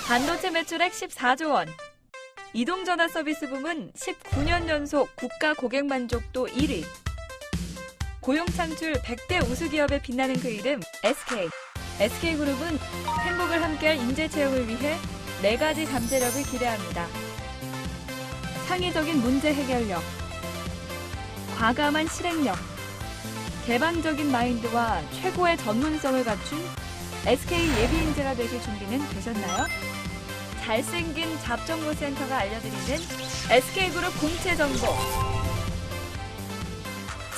반도체 매출액 14조 원. 이동전화 서비스 부문 19년 연속 국가 고객 만족도 1위. 고용 창출 100대 우수기업에 빛나는 그 이름 SK. SK그룹은 행복을 함께할 인재 채용을 위해 4가지 잠재력을 기대합니다. 창의적인 문제 해결력, 과감한 실행력, 개방적인 마인드와 최고의 전문성을 갖춘 SK 예비 인재가 되실 준비는 되셨나요? 잘생긴 잡정보센터가 알려드리는 SK그룹 공채 정보.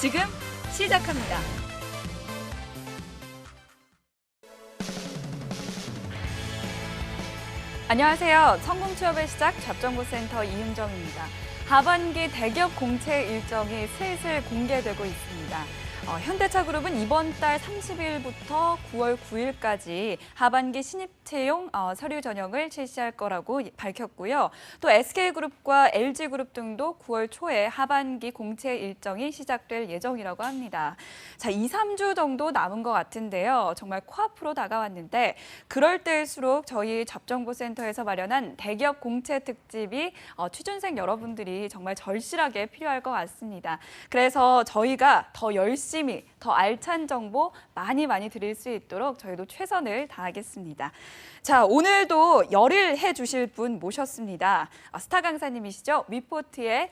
지금 시작합니다. 안녕하세요. 성공 취업의 시작 잡정보센터 이은정입니다. 하반기 대기업 공채 일정이 슬슬 공개되고 있습니다. 현대차그룹은 이번 달 30일부터 9월 9일까지 하반기 신입 채용 서류 전형을 실시할 거라고 밝혔고요. 또 SK그룹과 LG그룹 등도 9월 초에 하반기 공채 일정이 시작될 예정이라고 합니다. 자, 2, 3주 정도 남은 것 같은데요. 정말 코앞으로 다가왔는데 그럴 때일수록 저희 잡정보센터에서 마련한 대기업 공채 특집이 취준생 여러분들이 정말 절실하게 필요할 것 같습니다. 그래서 저희가 더 열심히 더 알찬 정보 많이 드릴 수 있도록 저희도 최선을 다하겠습니다. 자, 오늘도 열일해 주실 분 모셨습니다. 스타 강사님이시죠? 위포트의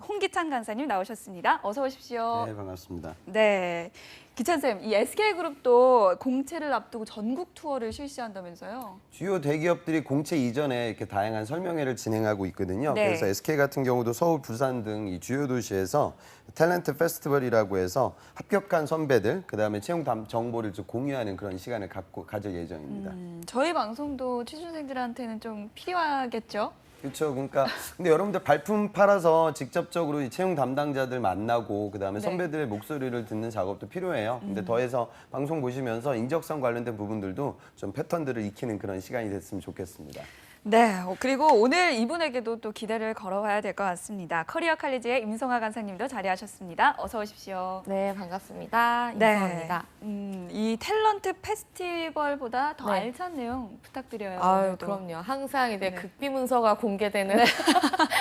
홍기찬 강사님 나오셨습니다. 어서 오십시오. 네, 반갑습니다. 네, 기찬 쌤, 이 SK그룹도 공채를 앞두고 전국 투어를 실시한다면서요? 주요 대기업들이 공채 이전에 이렇게 다양한 설명회를 진행하고 있거든요. 네. 그래서 SK 같은 경우도 서울, 부산 등 이 주요 도시에서 탤런트 페스티벌이라고 해서 합격한 선배들, 그다음에 채용 정보를 좀 공유하는 그런 시간을 가질 예정입니다. 저희 방송도 취준생들한테는 좀 필요하겠죠? 그렇죠. 그러니까 근데 여러분들 발품 팔아서 직접적으로 이 채용 담당자들 만나고 그다음에 네. 선배들의 목소리를 듣는 작업도 필요해요. 근데 더해서 방송 보시면서 인적성 관련된 부분들도 좀 패턴들을 익히는 그런 시간이 됐으면 좋겠습니다. 네, 그리고 오늘 이분에게도 또 기대를 걸어봐야 될 것 같습니다. 커리어 칼리지의 임성아 강사님도 자리하셨습니다. 어서 오십시오. 네, 반갑습니다. 네, 임성아입니다. 이 탤런트 페스티벌보다 더 네. 알찬 내용 부탁드려요. 아유, 오늘도. 그럼요. 항상 이제 네. 극비 문서가 공개되는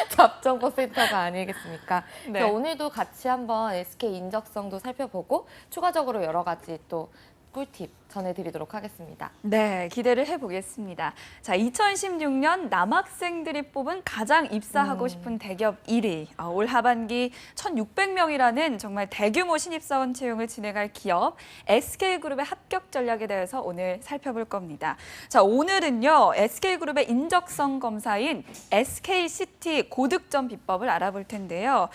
잡정보 센터가 아니겠습니까? 네. 그래서 오늘도 같이 한번 SK 인적성도 살펴보고 추가적으로 여러 가지 또 꿀팁 전해드리도록 하겠습니다. 네, 기대를 해보겠습니다. 자, 2016년 남학생들이 뽑은 가장 입사하고 싶은 대기업 1위. 올 하반기 1,600명이라는 정말 대규모 신입사원 채용을 진행할 기업 SK그룹의 합격 전략에 대해서 오늘 살펴볼 겁니다. 자, 오늘은요, SK그룹의 인적성 검사인 SKCT 고득점 비법을 알아볼 텐데요.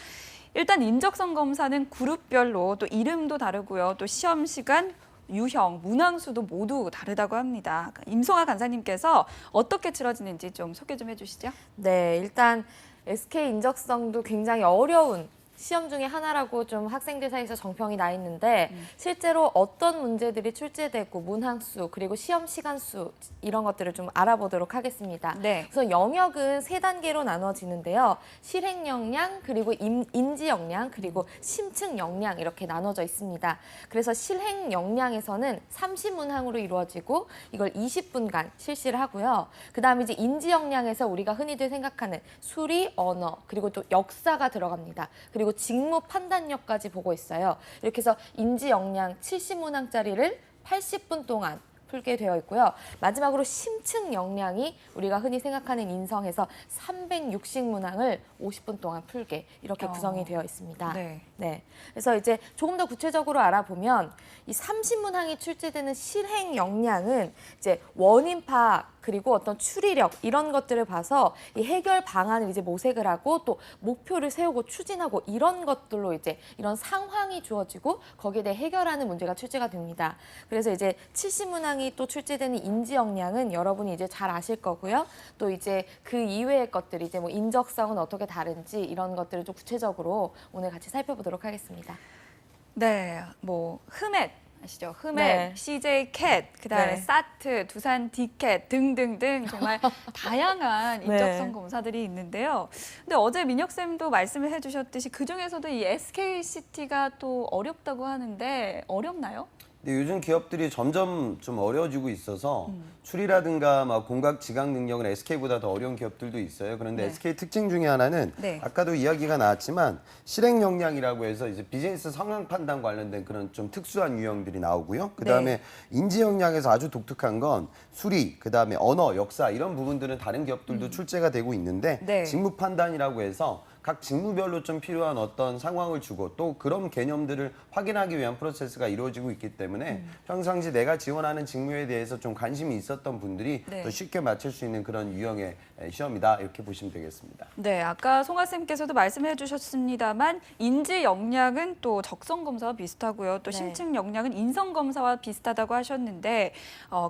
일단 인적성 검사는 그룹별로 또 이름도 다르고요. 또 시험 시간, 유형, 문항수도 모두 다르다고 합니다. 임성아 간사님께서 어떻게 치러지는지 좀 소개 좀 해주시죠. 네, 일단 SK 인적성도 굉장히 어려운 시험 중에 하나라고 좀 학생들 사이에서 정평이 나 있는데 실제로 어떤 문제들이 출제되고 문항수 그리고 시험 시간수 이런 것들을 좀 알아보도록 하겠습니다. 네. 그래서 영역은 3단계로 나눠지는데요. 실행 역량 그리고 인지 역량 그리고 심층 역량 이렇게 나눠져 있습니다. 그래서 실행 역량에서는 30문항으로 이루어지고 이걸 20분간 실시를 하고요. 그다음에 이제 인지 역량에서 우리가 흔히들 생각하는 수리, 언어 그리고 또 역사가 들어갑니다. 그리고 직무 판단력까지 보고 있어요. 이렇게 해서 인지 역량 70문항짜리를 80분 동안 풀게 되어 있고요. 마지막으로 심층 역량이 우리가 흔히 생각하는 인성에서 360문항을 50분 동안 풀게 이렇게 구성이 되어 있습니다. 네. 네. 그래서 이제 조금 더 구체적으로 알아보면 이 30문항이 출제되는 실행 역량은 이제 원인 파악 그리고 어떤 추리력 이런 것들을 봐서 이 해결 방안을 이제 모색을 하고 또 목표를 세우고 추진하고 이런 것들로 이제 이런 상황이 주어지고 거기에 대해 해결하는 문제가 출제가 됩니다. 그래서 이제 70문항이 또 출제되는 인지 역량은 여러분이 이제 잘 아실 거고요. 또 이제 그 이외의 것들 이제 뭐 인적성은 어떻게 다른지 이런 것들을 좀 구체적으로 오늘 같이 살펴보도록 하겠습니다. 네, 뭐 흠앳 아시죠? 흠앳, 네. CJ 캣, 그다음에 네. 사트, 두산 디캣 등등등 정말 다양한 네. 인적성 검사들이 있는데요. 근데 어제 민혁 쌤도 말씀을 해주셨듯이 그 중에서도 이 SKCT가 또 어렵다고 하는데 어렵나요? 근데 요즘 기업들이 점점 좀 어려워지고 있어서 추리라든가 막 공각 지각 능력은 SK보다 더 어려운 기업들도 있어요. 그런데 네. SK 특징 중에 하나는 네. 아까도 이야기가 나왔지만 실행 역량이라고 해서 이제 비즈니스 상황 판단 관련된 그런 좀 특수한 유형들이 나오고요. 그다음에 인지 역량에서 아주 독특한 건 수리, 그다음에 언어, 역사 이런 부분들은 다른 기업들도 출제가 되고 있는데 네. 직무 판단이라고 해서 각 직무별로 좀 필요한 어떤 상황을 주고 또 그런 개념들을 확인하기 위한 프로세스가 이루어지고 있기 때문에 평상시 내가 지원하는 직무에 대해서 좀 관심이 있었던 분들이 네. 더 쉽게 맞출 수 있는 그런 유형의 시험이다 이렇게 보시면 되겠습니다. 네, 아까 송하쌤께서도 말씀해 주셨습니다만 인지 역량은 또 적성 검사와 비슷하고요. 또 네. 심층 역량은 인성 검사와 비슷하다고 하셨는데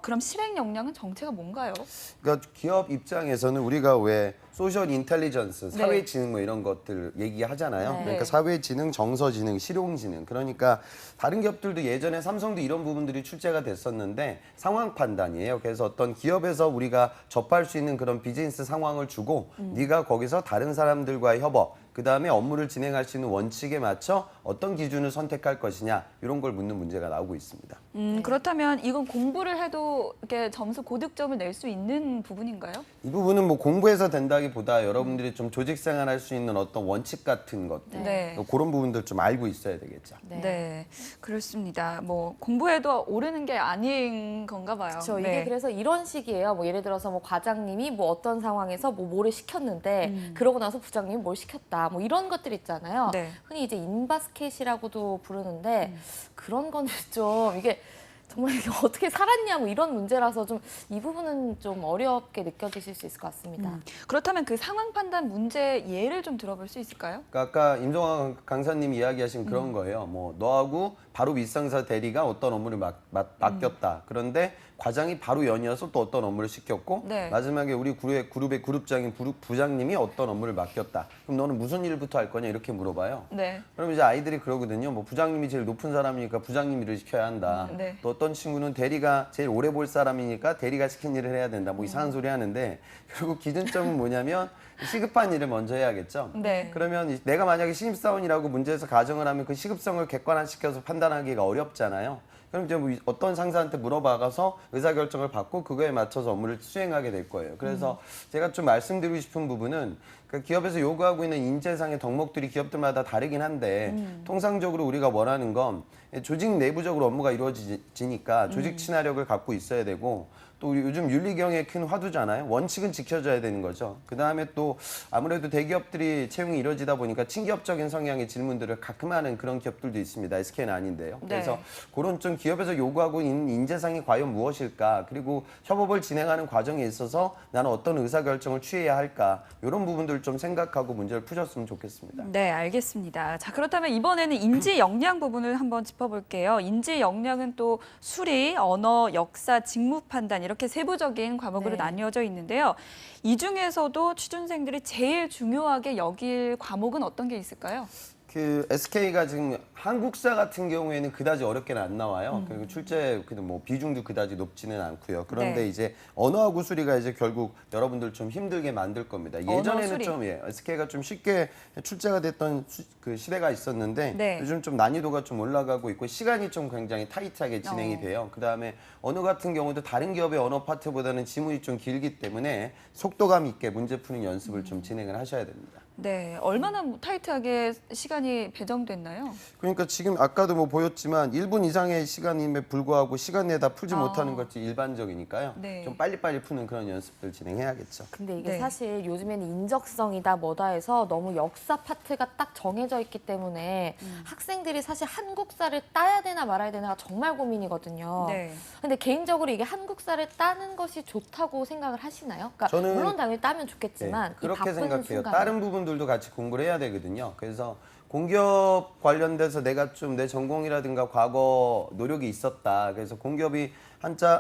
그럼 실행 역량은 정체가 뭔가요? 그러니까 기업 입장에서는 우리가 왜 소셜 인텔리전스, 네. 사회 지능 뭐 이런 것들 얘기하잖아요. 네. 그러니까 사회 지능, 정서 지능, 실용 지능. 그러니까 다른 기업들도 예전에 삼성도 이런 부분들이 출제가 됐었는데 상황 판단이에요. 그래서 어떤 기업에서 우리가 접할 수 있는 그런 비즈니스 상황을 주고 네가 거기서 다른 사람들과의 협업, 그다음에 업무를 진행할 수 있는 원칙에 맞춰 어떤 기준을 선택할 것이냐 이런 걸 묻는 문제가 나오고 있습니다. 그렇다면 이건 공부를 해도 이렇게 점수 고득점을 낼 수 있는 부분인가요? 이 부분은 뭐 공부해서 된다기보다 여러분들이 좀 조직 생활할 수 있는 어떤 원칙 같은 것들 네. 그런 부분들 좀 알고 있어야 되겠죠. 네. 그렇습니다. 뭐 공부해도 오르는 게 아닌 건가 봐요. 그렇죠. 네. 이게 그래서 이런 식이에요. 뭐 예를 들어서 뭐 과장님이 뭐 어떤 상황에서 뭐를 시켰는데 그러고 나서 부장님이 뭘 시켰다. 뭐 이런 것들 있잖아요. 네. 흔히 이제 인바스켓이라고도 부르는데 그런 거는 좀 이게 정말 이게 어떻게 살았냐 뭐 이런 문제라서 좀 이 부분은 좀 어렵게 느껴지실 수 있을 것 같습니다. 그렇다면 그 상황 판단 문제 예를 좀 들어볼 수 있을까요? 그러니까 아까 임종환 강사님이 이야기하신 그런 거예요. 뭐 너하고 바로 윗상사 대리가 어떤 업무를 맡겼다. 그런데 과장이 바로 연이어서 또 어떤 업무를 시켰고 네. 마지막에 우리 그룹의 그룹장인 부장님이 어떤 업무를 맡겼다. 그럼 너는 무슨 일부터 할 거냐 이렇게 물어봐요. 네. 그럼 이제 아이들이 그러거든요. 뭐 부장님이 제일 높은 사람이니까 부장님 일을 시켜야 한다. 네. 또 어떤 친구는 대리가 제일 오래 볼 사람이니까 대리가 시킨 일을 해야 된다. 뭐 이상한 소리 하는데 결국 기준점은 뭐냐면 시급한 일을 먼저 해야겠죠. 네. 그러면 내가 만약에 신입사원이라고 문제에서 가정을 하면 그 시급성을 객관화시켜서 판단하기가 어렵잖아요. 그럼 이제 뭐 어떤 상사한테 물어봐가서 의사결정을 받고 그거에 맞춰서 업무를 수행하게 될 거예요. 그래서 제가 좀 말씀드리고 싶은 부분은 그 기업에서 요구하고 있는 인재상의 덕목들이 기업들마다 다르긴 한데 통상적으로 우리가 원하는 건 조직 내부적으로 업무가 이루어지니까 조직 친화력을 갖고 있어야 되고 또 요즘 윤리경의 큰 화두잖아요. 원칙은 지켜져야 되는 거죠. 그다음에 또 아무래도 대기업들이 채용이 이루어지다 보니까 친기업적인 성향의 질문들을 가끔 하는 그런 기업들도 있습니다. SK는 아닌데요. 네. 그래서 그런 좀 기업에서 요구하고 있는 인재상이 과연 무엇일까? 그리고 협업을 진행하는 과정에 있어서 나는 어떤 의사결정을 취해야 할까? 이런 부분들을 좀 생각하고 문제를 푸셨으면 좋겠습니다. 네, 알겠습니다. 자, 그렇다면 이번에는 인지 역량 부분을 한번 짚어볼게요. 인지 역량은 또 수리, 언어, 역사, 직무 판단 이렇게 세부적인 과목으로 네. 나뉘어져 있는데요. 이 중에서도 취준생들이 제일 중요하게 여길 과목은 어떤 게 있을까요? 그 SK가 지금 한국사 같은 경우에는 그다지 어렵게는 안 나와요. 그리고 출제 뭐 비중도 그다지 높지는 않고요. 그런데 네. 이제 언어하고 수리가 이제 결국 여러분들 좀 힘들게 만들 겁니다. 언어, 예전에는 수리. 좀 SK가 좀 쉽게 출제가 됐던 그 시대가 있었는데 네. 요즘 좀 난이도가 좀 올라가고 있고 시간이 좀 굉장히 타이트하게 진행이 돼요. 그다음에 언어 같은 경우도 다른 기업의 언어 파트보다는 지문이 좀 길기 때문에 속도감 있게 문제 푸는 연습을 좀 진행을 하셔야 됩니다. 네, 얼마나 타이트하게 시간이 배정됐나요? 그러니까 지금 아까도 뭐 보였지만 1분 이상의 시간임에 불구하고 시간 내에 다 풀지 못하는 것이 일반적이니까요. 네. 좀 빨리빨리 푸는 그런 연습들 진행해야겠죠. 근데 이게 네. 사실 요즘에는 인적성이다 뭐다 해서 너무 역사 파트가 딱 정해져 있기 때문에 학생들이 사실 한국사를 따야 되나 말아야 되나가 정말 고민이거든요. 네. 근데 개인적으로 이게 한국사를 따는 것이 좋다고 생각을 하시나요? 그러니까 저는- 물론 당연히 따면 좋겠지만 네, 이 그렇게 바쁜 생각해요. 순간에 다른 부분들도 같이 공부를 해야 되거든요. 그래서 공기업 관련돼서 내가 좀 내 전공이라든가 과거 노력이 있었다. 그래서 공기업이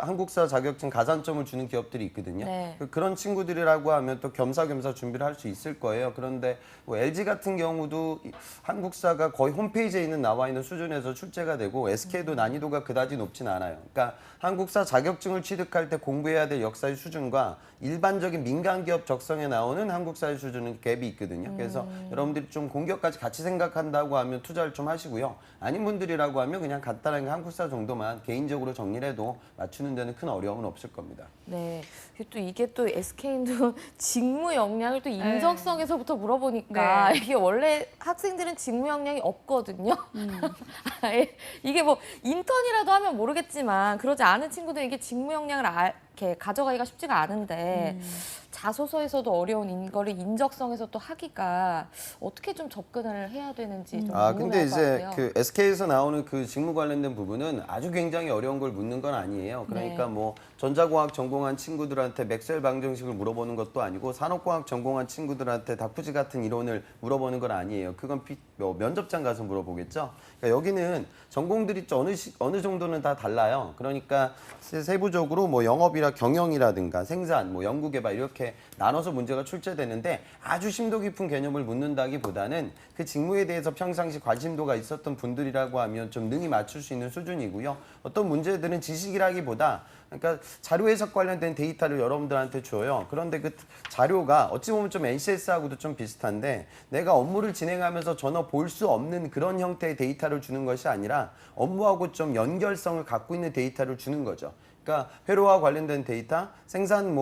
한국사 자격증 가산점을 주는 기업들이 있거든요. 네. 그런 친구들이라고 하면 또 겸사겸사 준비를 할 수 있을 거예요. 그런데 뭐 LG 같은 경우도 한국사가 거의 홈페이지에 나와 있는 수준에서 출제가 되고 SK도 난이도가 그다지 높진 않아요. 그러니까 한국사 자격증을 취득할 때 공부해야 될 역사의 수준과 일반적인 민간 기업 적성에 나오는 한국사의 수준은 갭이 있거든요. 그래서 여러분들이 좀 공격까지 같이 생각한다고 하면 투자를 좀 하시고요. 아닌 분들이라고 하면 그냥 간단하게 한국사 정도만 개인적으로 정리를 해도 맞추는 데는 큰 어려움은 없을 겁니다. 네. 이게 또 SK도 직무 역량을 또 인적성에서부터 물어보니까 네. 이게 원래 학생들은 직무 역량이 없거든요. 아예 이게 뭐 인턴이라도 하면 모르겠지만 그러지 않은 친구들은 이게 직무 역량을 이렇게 가져가기가 쉽지가 않은데 자소서에서도 어려운 거를 인적성에서 또 하기가 어떻게 좀 접근을 해야 되는지 좀 근데 궁금할 것 이제 같아요. 그 SK에서 나오는 그 직무 관련된 부분은 아주 굉장히 어려운 걸 묻는 건 아니에요. 그러니까 네. 뭐 전자공학 전공한 친구들한테 맥스웰 방정식을 물어보는 것도 아니고 산업공학 전공한 친구들한테 다푸지 같은 이론을 물어보는 건 아니에요. 그건 면접장 가서 물어보겠죠. 그러니까 여기는 전공들이 어느 정도는 다 달라요. 그러니까 세부적으로 뭐 영업이라 경영이라든가 생산, 뭐 연구개발 이렇게 나눠서 문제가 출제되는데 아주 심도 깊은 개념을 묻는다기보다는 그 직무에 대해서 평상시 관심도가 있었던 분들이라고 하면 좀 능히 맞출 수 있는 수준이고요. 어떤 문제들은 지식이라기보다 그러니까 자료 해석 관련된 데이터를 여러분들한테 줘요. 그런데 그 자료가 어찌 보면 좀 NCS하고도 좀 비슷한데 내가 업무를 진행하면서 전혀 볼 수 없는 그런 형태의 데이터를 주는 것이 아니라 업무하고 좀 연결성을 갖고 있는 데이터를 주는 거죠. 그러니까 회로와 관련된 데이터, 생산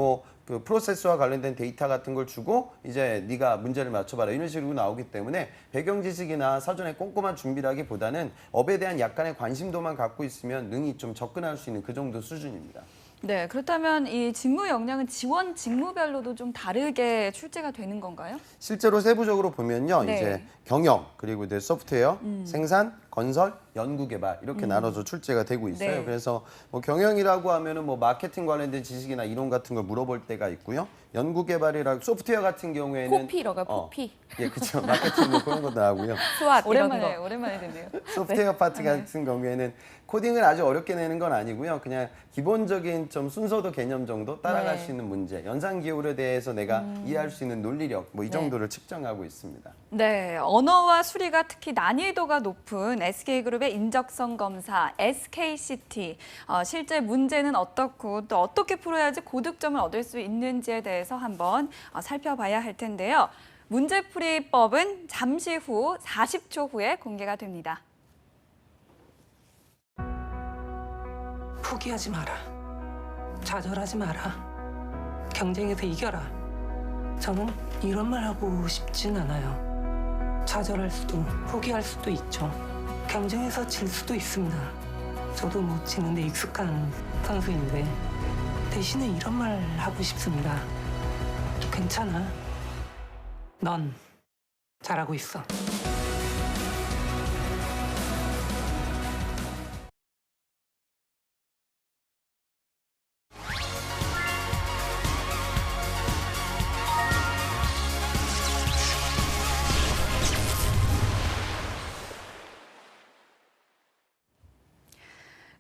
그 프로세스와 관련된 데이터 같은 걸 주고 이제 네가 문제를 맞춰봐라 이런 식으로 나오기 때문에 배경 지식이나 사전에 꼼꼼한 준비라기보다는 업에 대한 약간의 관심도만 갖고 있으면 능히 좀 접근할 수 있는 그 정도 수준입니다. 네, 그렇다면 이 직무 역량은 지원 직무별로도 좀 다르게 출제가 되는 건가요? 실제로 세부적으로 보면요. 네. 이제 경영, 그리고 이제 소프트웨어, 생산, 건설, 연구개발 이렇게 나눠서 출제가 되고 있어요. 네. 그래서 뭐 경영이라고 하면은 뭐 마케팅 관련된 지식이나 이론 같은 걸 물어볼 때가 있고요. 연구개발이라고 소프트웨어 같은 경우에는 포피라고요, 포피. 예, 그렇죠. 마케팅 뭐 그런 것도 나오고요. 수학 이런 오랜만에 거. 오랜만에 듣네요. 소프트웨어 파트 같은 경우에는 코딩을 아주 어렵게 내는 건 아니고요. 그냥 기본적인 좀 순서도 개념 정도 따라갈 네. 수 있는 문제, 연산 기호에 대해서 내가 이해할 수 있는 논리력 뭐 이 네. 정도를 측정하고 있습니다. 네, 언어와 수리가 특히 난이도가 높은 SK그룹의 인적성 검사 SKCT. 실제 문제는 어떻고 또 어떻게 풀어야지 고득점을 얻을 수 있는지에 대해서 한번 살펴봐야 할 텐데요. 문제풀이법은 잠시 후 40초 후에 공개가 됩니다. 포기하지 마라. 좌절하지 마라. 경쟁에서 이겨라. 저는 이런 말 하고 싶진 않아요. 좌절할 수도 포기할 수도 있죠. 경쟁에서 질 수도 있습니다. 저도 못 치는데 익숙한 선수인데 대신에 이런 말 하고 싶습니다. 괜찮아. 넌 잘하고 있어.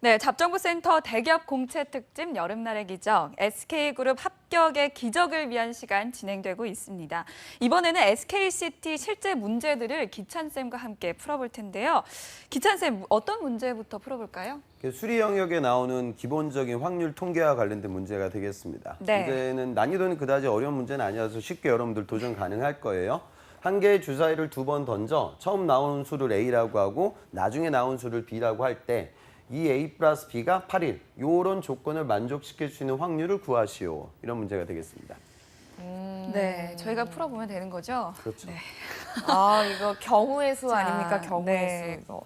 네, 잡정부센터 대기업 공채 특집 여름날의 기적 SK그룹 합격의 기적을 위한 시간 진행되고 있습니다. 이번에는 SKCT 실제 문제들을 기찬쌤과 함께 풀어볼 텐데요. 기찬쌤, 어떤 문제부터 풀어볼까요? 수리 영역에 나오는 기본적인 확률 통계와 관련된 문제가 되겠습니다. 네. 문제는 난이도는 그다지 어려운 문제는 아니어서 쉽게 여러분들 도전 가능할 거예요. 한 개의 주사위를 2번 던져 처음 나오는 수를 A라고 하고 나중에 나온 수를 B라고 할 때 이 A 플러스 B가 8일 이런 조건을 만족시킬 수 있는 확률을 구하시오. 이런 문제가 되겠습니다. 네, 저희가 풀어보면 되는 거죠? 그렇죠. 네. 이거 경우의 수 자, 아닙니까? 경우의 네. 수. 이거.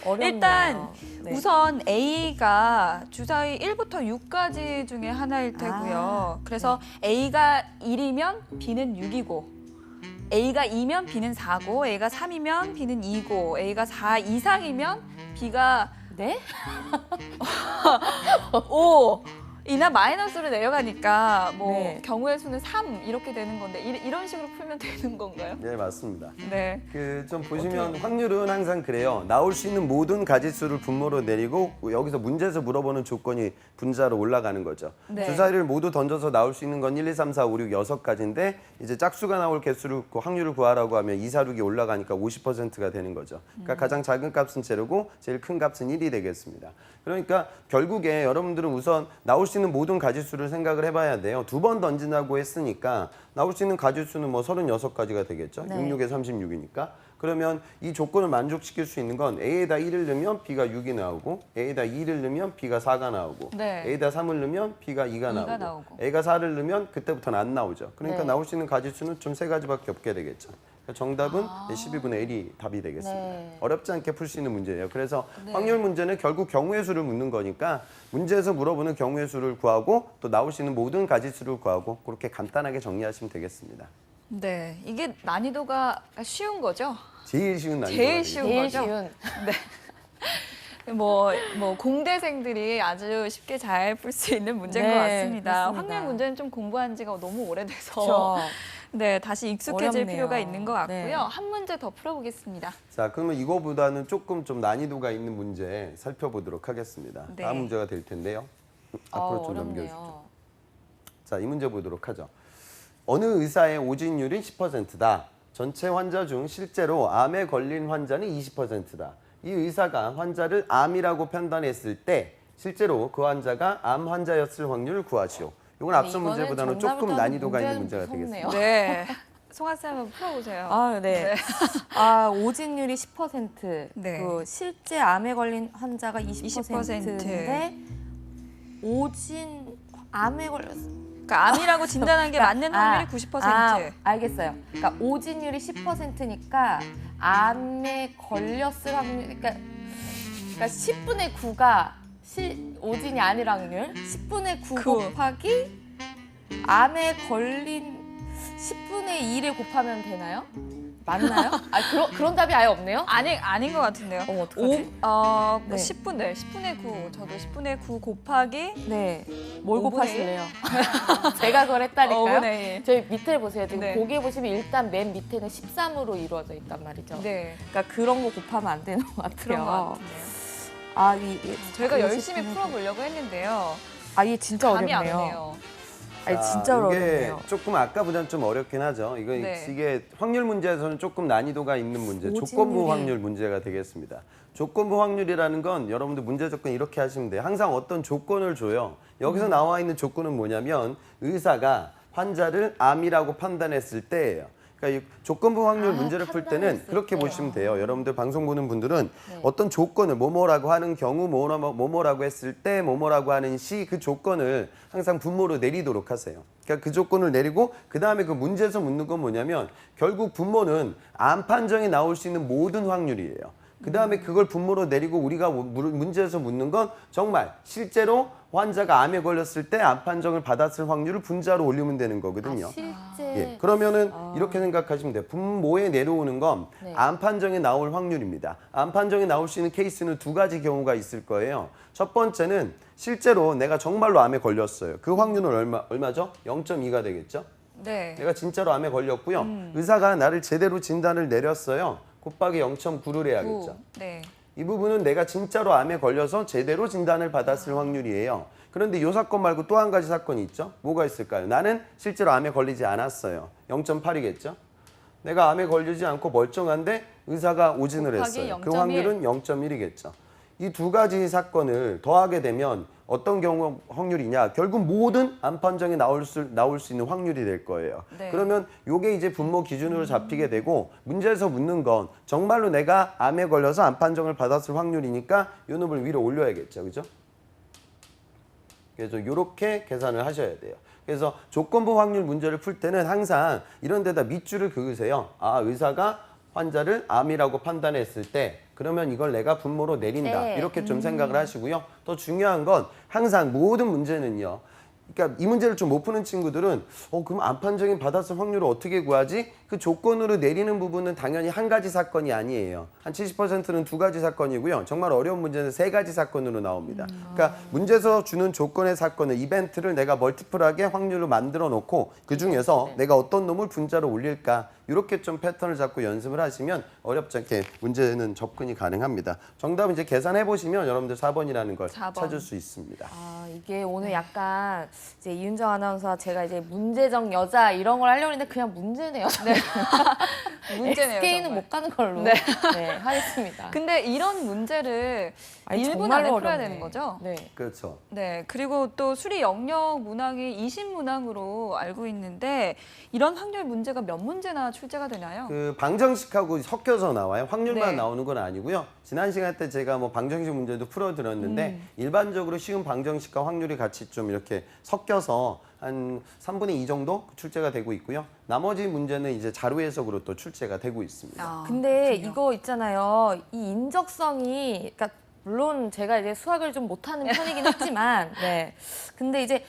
어렵네요. 일단 네. 우선 A가 주사위 1부터 6까지 중에 하나일 테고요. 그래서 A가 1이면 B는 6이고 A가 2면 B는 4고 A가 3이면 B는 2고 A가 4 이상이면 B가 네? 5 이나 마이너스로 내려가니까 뭐 네. 경우의 수는 3 이렇게 되는 건데 이런 식으로 풀면 되는 건가요? 네, 맞습니다. 네. 그 좀 보시면 확률은 항상 그래요. 나올 수 있는 모든 가지수를 분모로 내리고 여기서 문제에서 물어보는 조건이 분자로 올라가는 거죠. 네. 주사위를 모두 던져서 나올 수 있는 건 1, 2, 3, 4, 5, 6, 6가지인데 이제 짝수가 나올 개수를 확률을 구하라고 하면 2, 4, 6이 올라가니까 50%가 되는 거죠. 그러니까 가장 작은 값은 제로고 제일 큰 값은 1이 되겠습니다. 그러니까 결국에 여러분들은 우선 나올 수 있는 모든 가지수를 생각을 해봐야 돼요. 2번 던진다고 했으니까 나올 수 있는 가지수는 뭐 36가지가 되겠죠. 네. 66에 36이니까. 그러면 이 조건을 만족시킬 수 있는 건 A에다 1을 넣으면 B가 6이 나오고 A에다 2를 넣으면 B가 4가 나오고 네. A에다 3을 넣으면 B가 2가 나오고, 나오고. A가 4를 넣으면 그때부터는 안 나오죠. 그러니까 네. 나올 수 있는 가지수는 좀 3가지밖에 없게 되겠죠. 그러니까 정답은 12분의 1이 답이 되겠습니다. 네. 어렵지 않게 풀 수 있는 문제예요. 그래서 확률 문제는 결국 경우의 수를 묻는 거니까 문제에서 물어보는 경우의 수를 구하고 또 나올 수 있는 모든 가지수를 구하고 그렇게 간단하게 정리하시면 되겠습니다. 네. 이게 난이도가 쉬운 거죠? 제일 쉬운 난이도. 제일 쉬운 제일 거죠? 쉬운. 뭐 공대생들이 아주 쉽게 잘 풀 수 있는 문제인 네, 것 같습니다. 그렇습니다. 확률 문제는 좀 공부한 지가 너무 오래돼서 그렇죠. 네, 다시 익숙해질 어렵네요. 필요가 있는 것 같고요. 네. 한 문제 더 풀어보겠습니다. 자, 그러면 이거보다는 조금 좀 난이도가 있는 문제 살펴보도록 하겠습니다. 네. 다음 문제가 될 텐데요. 앞으로 좀 어렵네요. 넘겨주죠. 자, 이 문제 보도록 하죠. 어느 의사의 오진율이 10%다. 전체 환자 중 실제로 암에 걸린 환자는 20%다. 이 의사가 환자를 암이라고 판단했을 때 실제로 그 환자가 암 환자였을 확률을 구하시오. 이건 앞선 이거는 문제보다는 조금 정답을 난이도가 있는 따는 문제가 문제는 되겠습니다. 네. 송아 쌤 한번 풀어보세요. 아, 네. 아, 오진율이 10%. 네. 그 실제 암에 걸린 환자가 20%인데 암에 걸렸어. 그러니까 암이라고 진단한 게 맞는 확률이 90%. 알겠어요. 그러니까 오진율이 10%니까 암에 걸렸을 확률, 그러니까 10분의 9가 오진이 아닐 확률, 10분의 9 구. 곱하기 암에 걸린 10분의 2를 곱하면 되나요? 맞나요? 그런 답이 아예 없네요? 아닌 것 같은데요. 어떡하지? 네. 네. 10분의 9. 저도 10분의 9 곱하기 네. 뭘 5분의 곱하실래요? 제가 그걸 했다니까요. 5분의 1. 저희 밑에 보세요. 지금 네. 보기에 보시면 일단 맨 밑에는 13으로 이루어져 있단 말이죠. 네. 그러니까 그런 거 곱하면 안 되는 것 같아요. 그런 것 같은데요. 아, 저희가 이 열심히 10분의 풀어보려고 했는데요. 아, 이게 진짜 감이 안 어렵네요. 오네요. 아니, 진짜 이게 어렵네요. 조금 아까보다는 좀 어렵긴 하죠. 네. 이게 확률 문제에서는 조금 난이도가 있는 문제, 오진율이- 조건부 확률 문제가 되겠습니다. 조건부 확률이라는 건 여러분들 문제 조건 이렇게 하시면 돼요. 항상 어떤 조건을 줘요. 여기서 나와 있는 조건은 뭐냐면 의사가 환자를 암이라고 판단했을 때예요. 그러니까 이 조건부 확률 문제를 풀 때는 판단했을 그렇게 때요. 보시면 돼요. 여러분들 방송 보는 분들은 네. 어떤 조건을 뭐뭐라고 하는 경우 뭐뭐라고 했을 때 뭐뭐라고 하는 시 그 조건을 항상 분모로 내리도록 하세요. 그러니까 그 조건을 내리고 그다음에 그 문제에서 묻는 건 뭐냐면 결국 분모는 암 판정이 나올 수 있는 모든 확률이에요. 그다음에 그걸 분모로 내리고 우리가 문제에서 묻는 건 정말 실제로 환자가 암에 걸렸을 때 암 판정을 받았을 확률을 분자로 올리면 되는 거거든요. 실제 예, 그러면은 이렇게 생각하시면 돼요. 분모에 내려오는 건 네. 암 판정이 나올 확률입니다. 암 판정이 나올 수 있는 케이스는 2가지 경우가 있을 거예요. 첫 번째는 실제로 내가 정말로 암에 걸렸어요. 그 확률은 얼마죠? 0.2가 되겠죠? 네. 내가 진짜로 암에 걸렸고요. 의사가 나를 제대로 진단을 내렸어요. 곱하기 0.9를 해야겠죠. 네. 이 부분은 내가 진짜로 암에 걸려서 제대로 진단을 받았을 확률이에요. 그런데 이 사건 말고 또 한 가지 사건이 있죠. 뭐가 있을까요? 나는 실제로 암에 걸리지 않았어요. 0.8이겠죠. 내가 암에 걸리지 않고 멀쩡한데 의사가 오진을 곱하기 했어요. 그 0.1. 확률은 0.1이겠죠. 이 2가지 사건을 더하게 되면 어떤 경우 확률이냐? 결국 모든 암 판정이 나올 수 있는 확률이 될 거예요. 네. 그러면 이게 이제 분모 기준으로 잡히게 되고 문제에서 묻는 건 정말로 내가 암에 걸려서 암 판정을 받았을 확률이니까 이 놈을 위로 올려야겠죠. 그죠? 그래서 이렇게 계산을 하셔야 돼요. 그래서 조건부 확률 문제를 풀 때는 항상 이런 데다 밑줄을 그으세요. 아, 의사가 환자를 암이라고 판단했을 때 그러면 이걸 내가 분모로 내린다. 네. 이렇게 좀 생각을 하시고요. 더 중요한 건 항상 모든 문제는요. 그러니까 이 문제를 좀 못 푸는 친구들은 그럼 안판정인 받았을 확률을 어떻게 구하지? 그 조건으로 내리는 부분은 당연히 한 가지 사건이 아니에요. 한 70%는 두 가지 사건이고요. 정말 어려운 문제는 세 가지 사건으로 나옵니다. 그러니까 문제에서 주는 조건의 사건을 이벤트를 내가 멀티플하게 확률을 만들어 놓고 그중에서 내가 어떤 놈을 분자로 올릴까 이렇게 좀 패턴을 잡고 연습을 하시면 어렵지 않게 문제는 접근이 가능합니다. 정답은 이제 계산해 보시면 여러분들 4번이라는 걸 4번. 찾을 수 있습니다. 아, 이게 오늘 약간 이제 이윤정 아나운서와 제가 이제 문제적 여자 이런 걸 하려고 했는데 그냥 문제네요. 네. 문제네요. SK는 정말. 못 가는 걸로 네. 하겠습니다. 근데 이런 문제를 아니, 1분 정말로 안에 풀어야 어렵네. 되는 거죠? 네. 그렇죠. 네, 그리고 또 수리 영역 문항이 20문항으로 알고 있는데 이런 확률 문제가 몇 문제나 출제가 되나요? 그 방정식하고 섞여서 나와요. 확률만 네. 나오는 건 아니고요. 지난 시간 때 제가 뭐 방정식 문제도 풀어드렸는데 일반적으로 쉬운 방정식과 확률이 같이 좀 이렇게 섞여서 한 3분의 2 정도 출제가 되고 있고요. 나머지 문제는 이제 자료 해석으로 또 출제가 되고 있습니다. 아, 근데 그렇군요. 이거 있잖아요. 이 인적성이 그러니까 물론 제가 이제 수학을 좀 못하는 편이긴 했지만 네. 근데 이제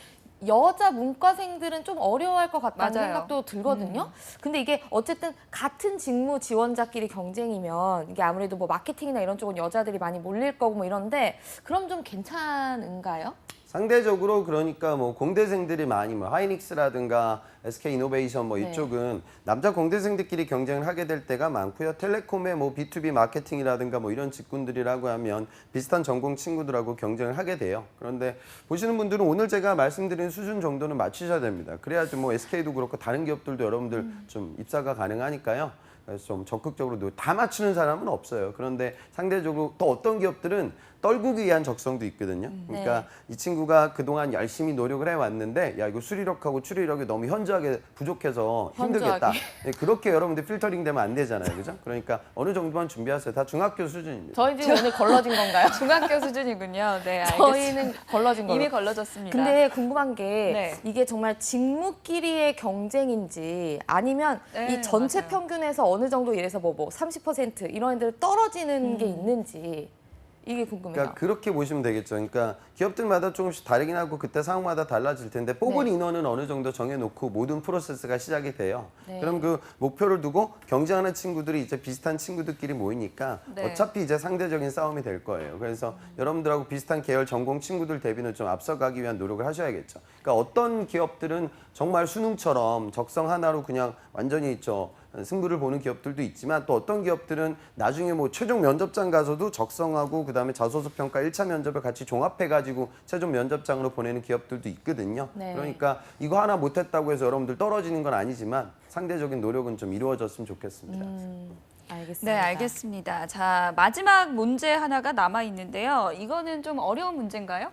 여자 문과생들은 좀 어려워할 것 같다는 맞아요. 생각도 들거든요. 근데 이게 어쨌든 같은 직무 지원자끼리 경쟁이면 이게 아무래도 뭐 마케팅이나 이런 쪽은 여자들이 많이 몰릴 거고 뭐 이런데 그럼 좀 괜찮은가요? 상대적으로 그러니까 뭐 공대생들이 많이 뭐 하이닉스라든가 SK 이노베이션 뭐 네. 이쪽은 남자 공대생들끼리 경쟁을 하게 될 때가 많고요. 텔레콤의 뭐 B2B 마케팅이라든가 뭐 이런 직군들이라고 하면 비슷한 전공 친구들하고 경쟁을 하게 돼요. 그런데 보시는 분들은 오늘 제가 말씀드린 수준 정도는 맞추셔야 됩니다. 그래야지 뭐 SK도 그렇고 다른 기업들도 여러분들 좀 입사가 가능하니까요. 그래서 좀 적극적으로 다 맞추는 사람은 없어요. 그런데 상대적으로 또 어떤 기업들은 떨구기 위한 적성도 있거든요. 그러니까 이 친구가 그동안 열심히 노력을 해왔는데 야 이거 수리력하고 추리력이 너무 현저하게 부족해서 힘들겠다. 현저하게. 네, 그렇게 여러분들 필터링 되면 안 되잖아요. 그죠? 그러니까 어느 정도만 준비하세요. 다 중학교 수준입니다. 저희 지금 오늘 걸러진 건가요? 중학교 수준이군요. 네, 알겠습니다. 저희는 걸러진 걸로. 이미 걸러졌습니다. 근데 궁금한 게 네. 이게 정말 직무끼리의 경쟁인지 아니면 네, 이 전체 맞아요. 평균에서 어느 정도 예를 뭐 30% 이런 애들 떨어지는 게 있는지 이게 궁금해요. 그러니까 그렇게 보시면 되겠죠. 그러니까 기업들마다 조금씩 다르긴 하고 그때 상황마다 달라질 텐데 뽑은 네. 인원은 어느 정도 정해놓고 모든 프로세스가 시작이 돼요. 네. 그럼 그 목표를 두고 경쟁하는 친구들이 이제 비슷한 친구들끼리 모이니까 네. 어차피 이제 상대적인 싸움이 될 거예요. 그래서 여러분들하고 비슷한 계열 전공 친구들 대비는 좀 앞서가기 위한 노력을 하셔야겠죠. 그러니까 어떤 기업들은 정말 수능처럼 적성 하나로 그냥 완전히 승부를 보는 기업들도 있지만 또 어떤 기업들은 나중에 뭐 최종 면접장 가서도 적성하고 그다음에 자소서 평가 1차 면접을 같이 종합해 가지고 최종 면접장으로 보내는 기업들도 있거든요. 네. 그러니까 이거 하나 못 했다고 해서 여러분들 떨어지는 건 아니지만 상대적인 노력은 좀 이루어졌으면 좋겠습니다. 알겠습니다. 네, 알겠습니다. 자, 마지막 문제 하나가 남아 있는데요. 이거는 좀 어려운 문제인가요?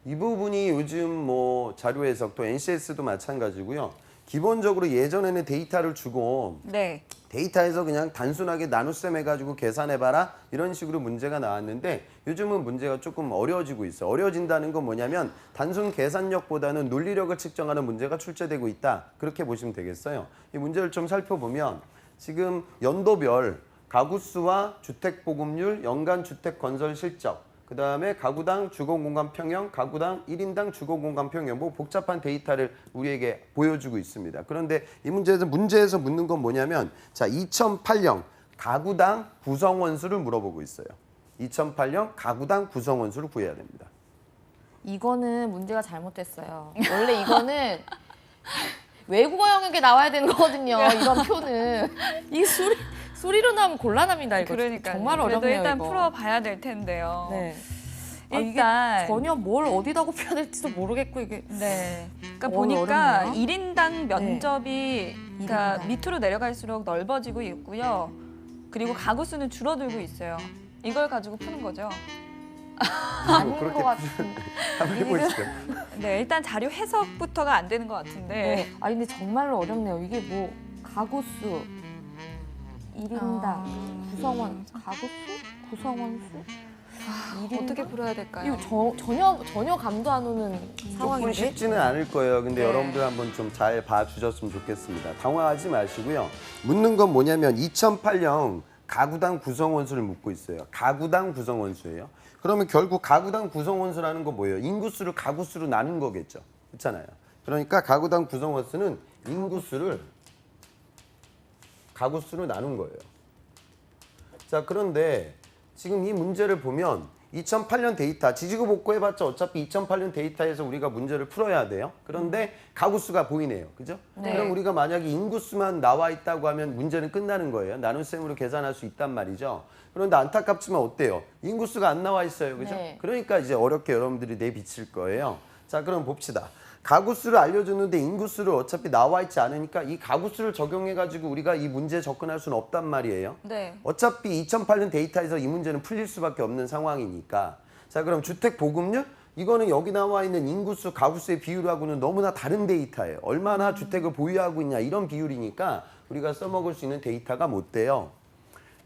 이 부분이 요즘 뭐 자료 해석 또 NCS도 마찬가지고요. 기본적으로 예전에는 데이터를 주고 네. 데이터에서 그냥 단순하게 나눗셈 해가지고 계산해봐라 이런 식으로 문제가 나왔는데 요즘은 문제가 조금 어려워지고 있어요. 어려워진다는 건 뭐냐면 단순 계산력보다는 논리력을 측정하는 문제가 출제되고 있다. 그렇게 보시면 되겠어요. 이 문제를 좀 살펴보면 지금 연도별 가구수와 주택보급률, 연간 주택 건설 실적 그다음에 가구당 주거공간 평형, 가구당 1인당 주거공간 평형 뭐 복잡한 데이터를 우리에게 보여주고 있습니다. 그런데 이 문제에서 묻는 건 뭐냐면 자 2008년 가구당 구성원 수를 물어보고 있어요. 2008년 가구당 구성원 수를 구해야 됩니다. 이거는 문제가 잘못됐어요. 원래 이거는 외국어 영역에 나와야 되는 거거든요. 이런 표는 이 수리로 나오면 곤란합니다. 이거 그러니까 정말 그래도 어렵네요. 일단 이거. 풀어봐야 될 텐데요. 네. 일단 이게 전혀 뭘 어디다 곱해야 될지도 모르겠고 이게 네. 그러니까 오, 보니까 어렵네요. 1인당 면접이 그러니까 일인당. 밑으로 내려갈수록 넓어지고 있고요. 그리고 가구 수는 줄어들고 있어요. 이걸 가지고 푸는 거죠. 아닌 뭐 그렇게 것 같은. 한번 해보시죠. 네, 일단 자료 해석부터가 안 되는 것 같은데. 네. 아 근데 정말로 어렵네요. 이게 뭐 가구수 1인당 구성원 가구수 구성원 수 1인당? 어떻게 풀어야 될까요? 이거 전혀 감도 안 오는 조금 상황인데. 쉽지는 않을 거예요. 근데 네. 여러분들 한번 좀 잘 봐주셨으면 좋겠습니다. 당황하지 마시고요. 묻는 건 뭐냐면 2008년 가구당 구성원 수를 묻고 있어요. 가구당 구성원 수예요. 그러면 결국 가구당 구성원 수라는 건 뭐예요? 인구수를 가구수로 나눈 거겠죠. 있잖아요. 그러니까 가구당 구성원 수는 인구수를 가구수로 나눈 거예요. 자, 그런데 지금 이 문제를 보면 2008년 데이터, 지지고 복구해봤자 어차피 2008년 데이터에서 우리가 문제를 풀어야 돼요. 그런데 가구수가 보이네요. 그죠? 네. 그럼 우리가 만약에 인구수만 나와 있다고 하면 문제는 끝나는 거예요. 나눗셈으로 계산할 수 있단 말이죠. 그런데 안타깝지만 어때요? 인구수가 안 나와 있어요. 그죠? 네. 그러니까 이제 어렵게 여러분들이 내비칠 거예요. 자, 그럼 봅시다. 가구수를 알려줬는데 인구수를 어차피 나와 있지 않으니까 이 가구수를 적용해가지고 우리가 이 문제에 접근할 수는 없단 말이에요. 네. 어차피 2008년 데이터에서 이 문제는 풀릴 수밖에 없는 상황이니까. 자, 그럼 주택 보급률? 이거는 여기 나와 있는 인구수, 가구수의 비율하고는 너무나 다른 데이터예요. 얼마나 주택을 보유하고 있냐 이런 비율이니까 우리가 써먹을 수 있는 데이터가 못 돼요.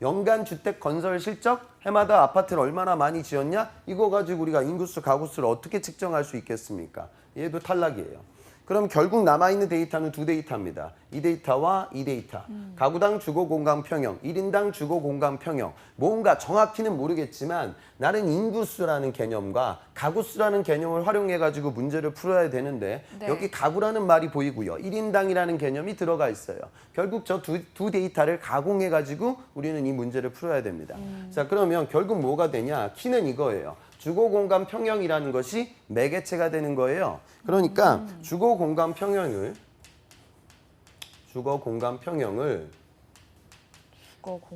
연간 주택 건설 실적, 해마다 아파트를 얼마나 많이 지었냐? 이거 가지고 우리가 인구수, 가구수를 어떻게 측정할 수 있겠습니까? 얘도 탈락이에요. 그럼 결국 남아있는 데이터는 두 데이터입니다. 이 데이터와 이 데이터. 가구당 주거 공간 평형, 1인당 주거 공간 평형. 뭔가 정확히는 모르겠지만 나는 인구수라는 개념과 가구수라는 개념을 활용해가지고 문제를 풀어야 되는데 네. 여기 가구라는 말이 보이고요. 1인당이라는 개념이 들어가 있어요. 결국 저 두 데이터를 가공해가지고 우리는 이 문제를 풀어야 됩니다. 자, 그러면 결국 뭐가 되냐? 키는 이거예요. 주거 공간 평형이라는 것이 매개체가 되는 거예요. 그러니까 주거 공간 평형을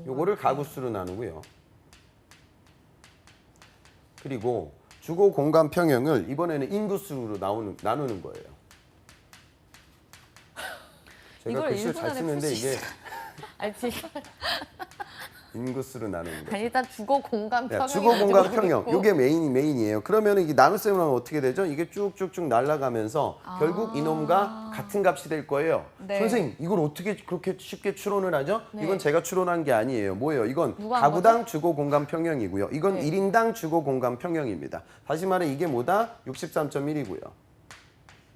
요거를 가구수로 나누고요. 그리고 주거 공간 평형을 이번에는 인구수로 나누는 거예요. 제가 이걸 글씨를 1분 잘 안에 쓰는데 풀 수 이게 아니 지금 인구수로 나누는 거예요. 아니, 일단 주거 공간 평형. 주거 공간 평형. 이게 메인이에요. 그러면 이게 나눗셈을 하면 어떻게 되죠? 이게 쭉쭉쭉 날아가면서 결국 이놈과 같은 값이 될 거예요. 네. 선생님, 이걸 어떻게 그렇게 쉽게 추론을 하죠? 네. 이건 제가 추론한 게 아니에요. 뭐예요? 이건 누가 한 가구당 주거 공간 평형이고요. 이건 네. 1인당 주거 공간 평형입니다. 다시 말해 이게 뭐다? 63.1이고요.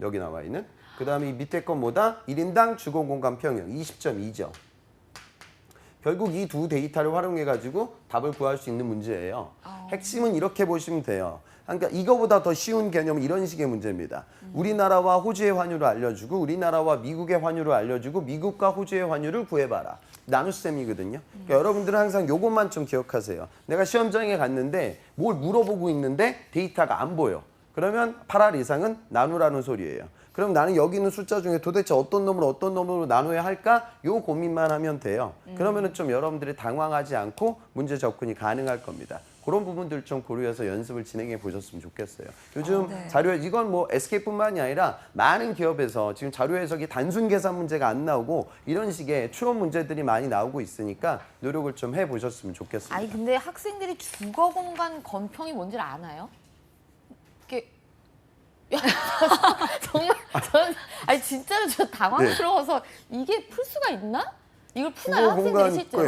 여기 나와 있는. 그다음에 이 밑에 건 뭐다? 1인당 주거 공간 평형 20.2죠. 결국 이 두 데이터를 활용해가지고 답을 구할 수 있는 문제예요. 핵심은 이렇게 보시면 돼요. 그러니까 이거보다 더 쉬운 개념은 이런 식의 문제입니다. 우리나라와 호주의 환율을 알려주고 우리나라와 미국의 환율을 알려주고 미국과 호주의 환율을 구해봐라. 나눗셈이거든요. 그러니까 여러분들은 항상 이것만 좀 기억하세요. 내가 시험장에 갔는데 뭘 물어보고 있는데 데이터가 안 보여. 그러면 8할 이상은 나누라는 소리예요. 그럼 나는 여기 있는 숫자 중에 도대체 어떤 놈으로 나눠야 할까? 요 고민만 하면 돼요. 그러면은 좀 여러분들이 당황하지 않고 문제 접근이 가능할 겁니다. 그런 부분들 좀 고려해서 연습을 진행해 보셨으면 좋겠어요. 요즘 네. 자료 이건 뭐 SK뿐만이 아니라 많은 기업에서 지금 자료 해석이 단순 계산 문제가 안 나오고 이런 식의 추론 문제들이 많이 나오고 있으니까 노력을 좀 해 보셨으면 좋겠습니다. 아니 근데 학생들이 주거 공간 건평이 뭔지를 아나요? 이게 야, 정말 저는 아니 진짜로 저 당황스러워서 이게 풀 수가 있나? 이걸 푸나요 학생들이 실제로?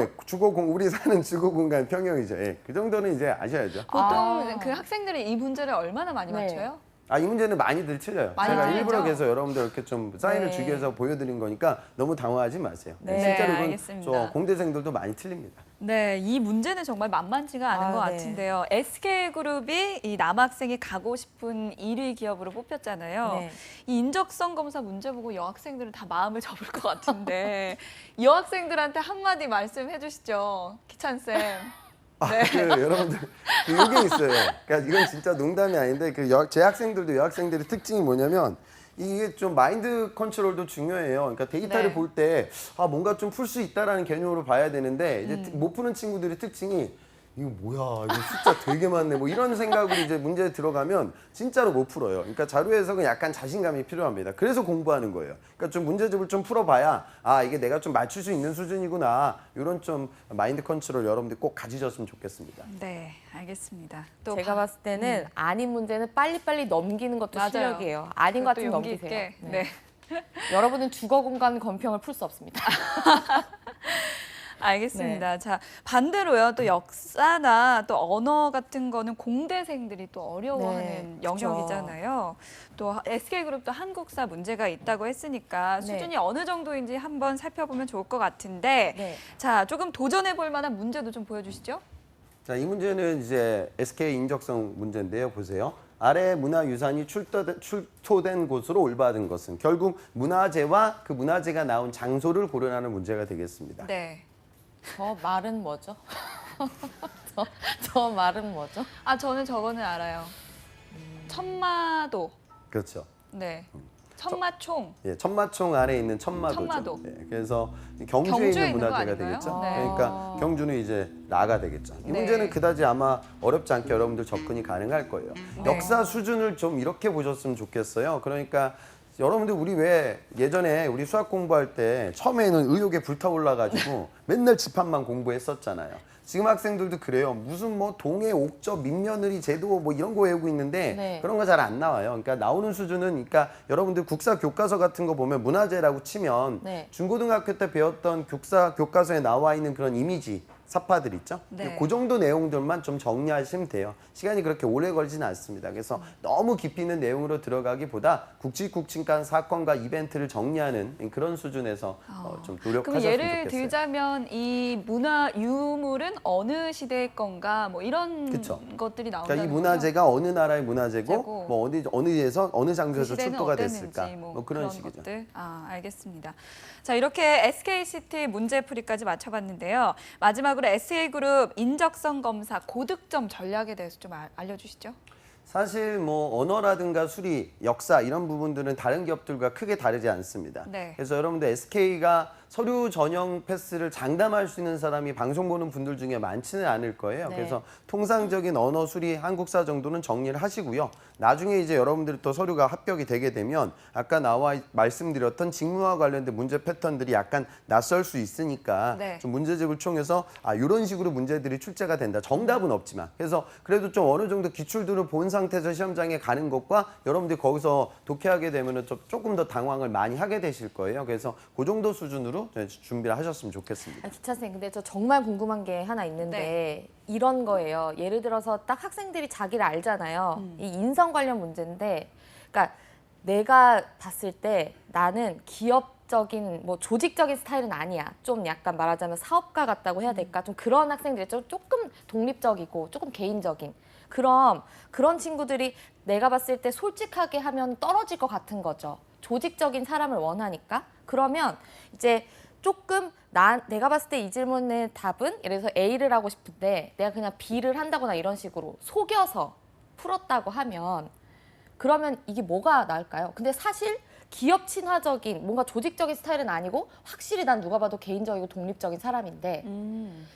우리 사는 주거 공간 평형이죠. 예, 그 정도는 이제 아셔야죠. 보통 그 학생들이 이 문제를 얼마나 많이 네. 맞춰요? 이 문제는 많이들 틀려요. 많이 제가 틀리죠? 일부러 그래서 여러분들 이렇게 좀 사인을 네. 주기 위해서 보여드린 거니까 너무 당황하지 마세요. 네, 실제로 이건 알겠습니다. 저 공대생들도 많이 틀립니다. 네, 이 문제는 정말 만만치가 않은 것 네. 같은데요. SK그룹이 이 남학생이 가고 싶은 1위 기업으로 뽑혔잖아요. 네. 이 인적성 검사 문제 보고 여학생들은 다 마음을 접을 것 같은데 여학생들한테 한마디 말씀해 주시죠. 기찬 쌤. 네. 여러분들 이게 있어요. 그러니까 이건 진짜 농담이 아닌데 제 학생들도 여학생들의 특징이 뭐냐면 이게 좀 마인드 컨트롤도 중요해요. 그러니까 데이터를 네. 볼 때 뭔가 좀 풀 수 있다라는 개념으로 봐야 되는데 이제 못 푸는 친구들의 특징이 이거 뭐야, 이거 숫자 되게 많네, 뭐 이런 생각으로 이제 문제에 들어가면 진짜로 못 풀어요. 그러니까 자료 해석은 약간 자신감이 필요합니다. 그래서 공부하는 거예요. 그러니까 좀 문제집을 좀 풀어봐야 이게 내가 좀 맞출 수 있는 수준이구나. 이런 좀 마인드 컨트롤 여러분들 꼭 가지셨으면 좋겠습니다. 네, 알겠습니다. 또 제가 봤을 때는 아닌 문제는 빨리빨리 넘기는 것도 맞아요. 실력이에요. 아닌 것 그것도 같으면 용기 넘기세요. 있게. 네. 여러분은 주거 공간 건평을 풀 수 없습니다. 알겠습니다. 자, 반대로요. 또 역사나 또 언어 같은 거는 공대생들이 또 어려워하는 네, 그쵸. 영역이잖아요. 또 SK그룹도 한국사 문제가 있다고 했으니까 네. 수준이 어느 정도인지 한번 살펴보면 좋을 것 같은데 네. 자, 조금 도전해 볼 만한 문제도 좀 보여주시죠. 자, 이 문제는 이제 SK 인적성 문제인데요. 보세요. 아래 문화유산이 출토된 곳으로 올바른 것은 결국 문화재와 그 문화재가 나온 장소를 고려하는 문제가 되겠습니다. 네. 저 말은 뭐죠? 저 말은 뭐죠? 아, 저는 저거는 알아요. 천마도. 그렇죠. 네. 천마총. 예, 천마총 안에 있는 천마도죠. 천마도. 예, 그래서 경주에 경주에 있는 있는 거 문화재가 아닌가요? 되겠죠. 네. 그러니까 경주는 이제 나가 되겠죠. 이 네. 문제는 그다지 아마 어렵지 않게 여러분들 접근이 가능할 거예요. 네. 역사 수준을 좀 이렇게 보셨으면 좋겠어요. 그러니까 여러분들 우리 왜 예전에 우리 수학 공부할 때 처음에는 의욕에 불타올라가지고 맨날 집합만 공부했었잖아요. 지금 학생들도 그래요. 무슨 뭐 동해 옥저 민며느리 제도 뭐 이런 거 외우고 있는데 네. 그런 거 잘 안 나와요. 그러니까 나오는 수준은 그러니까 여러분들 국사 교과서 같은 거 보면 문화재라고 치면 네. 중고등학교 때 배웠던 국사 교과서에 나와 있는 그런 이미지 사파들 있죠? 네. 그 정도 내용들만 좀 정리하시면 돼요. 시간이 그렇게 오래 걸지는 않습니다. 그래서 너무 깊이 있는 내용으로 들어가기보다 굵직굵직한 사건과 이벤트를 정리하는 그런 수준에서 좀 그럼 노력하셨으면 예를 좋겠어요. 들자면 이 문화 유물은 어느 시대의 건가 뭐 이런 그쵸. 것들이 나온다는 그러니까 이 거죠? 문화재가 어느 나라의 문화재고 재고. 뭐 어느에서 어느 그 장소에서 시대는 출토가 어땠는지 됐을까 뭐 그런 식이죠. 것들. 아, 알겠습니다. 자, 이렇게 SKCT 문제풀이까지 맞춰봤는데요. 마지막으로 SK그룹 인적성 검사 고득점 전략에 대해서 좀 알려주시죠. 사실 뭐 언어라든가 수리, 역사 이런 부분들은 다른 기업들과 크게 다르지 않습니다. 네. 그래서 여러분들 SK가 서류 전형 패스를 장담할 수 있는 사람이 방송 보는 분들 중에 많지는 않을 거예요. 네. 그래서 통상적인 언어 수리 한국사 정도는 정리를 하시고요. 나중에 이제 여러분들이 또 서류가 합격이 되게 되면 아까 나와 말씀드렸던 직무와 관련된 문제 패턴들이 약간 낯설 수 있으니까 네. 좀 문제집을 통해서 이런 식으로 문제들이 출제가 된다. 정답은 없지만. 그래서 그래도 좀 어느 정도 기출들을 본 상태에서 시험장에 가는 것과 여러분들이 거기서 독해하게 되면 조금 더 당황을 많이 하게 되실 거예요. 그래서 그 정도 수준으로 준비를 하셨으면 좋겠습니다. 기차 선생님, 근데 저 정말 궁금한 게 하나 있는데 이런 거예요. 예를 들어서 딱 학생들이 자기를 알잖아요. 이 인성 관련 문제인데, 그러니까 내가 봤을 때 나는 기업적인 뭐 조직적인 스타일은 아니야. 좀 약간 말하자면 사업가 같다고 해야 될까? 좀 그런 학생들이 조금 독립적이고 조금 개인적인. 그럼 그런 친구들이 내가 봤을 때 솔직하게 하면 떨어질 것 같은 거죠. 조직적인 사람을 원하니까. 그러면 이제 조금 내가 봤을 때 이 질문의 답은 예를 들어서 A를 하고 싶은데 내가 그냥 B를 한다거나 이런 식으로 속여서 풀었다고 하면 그러면 이게 뭐가 나을까요? 근데 사실 기업 친화적인 뭔가 조직적인 스타일은 아니고 확실히 난 누가 봐도 개인적이고 독립적인 사람인데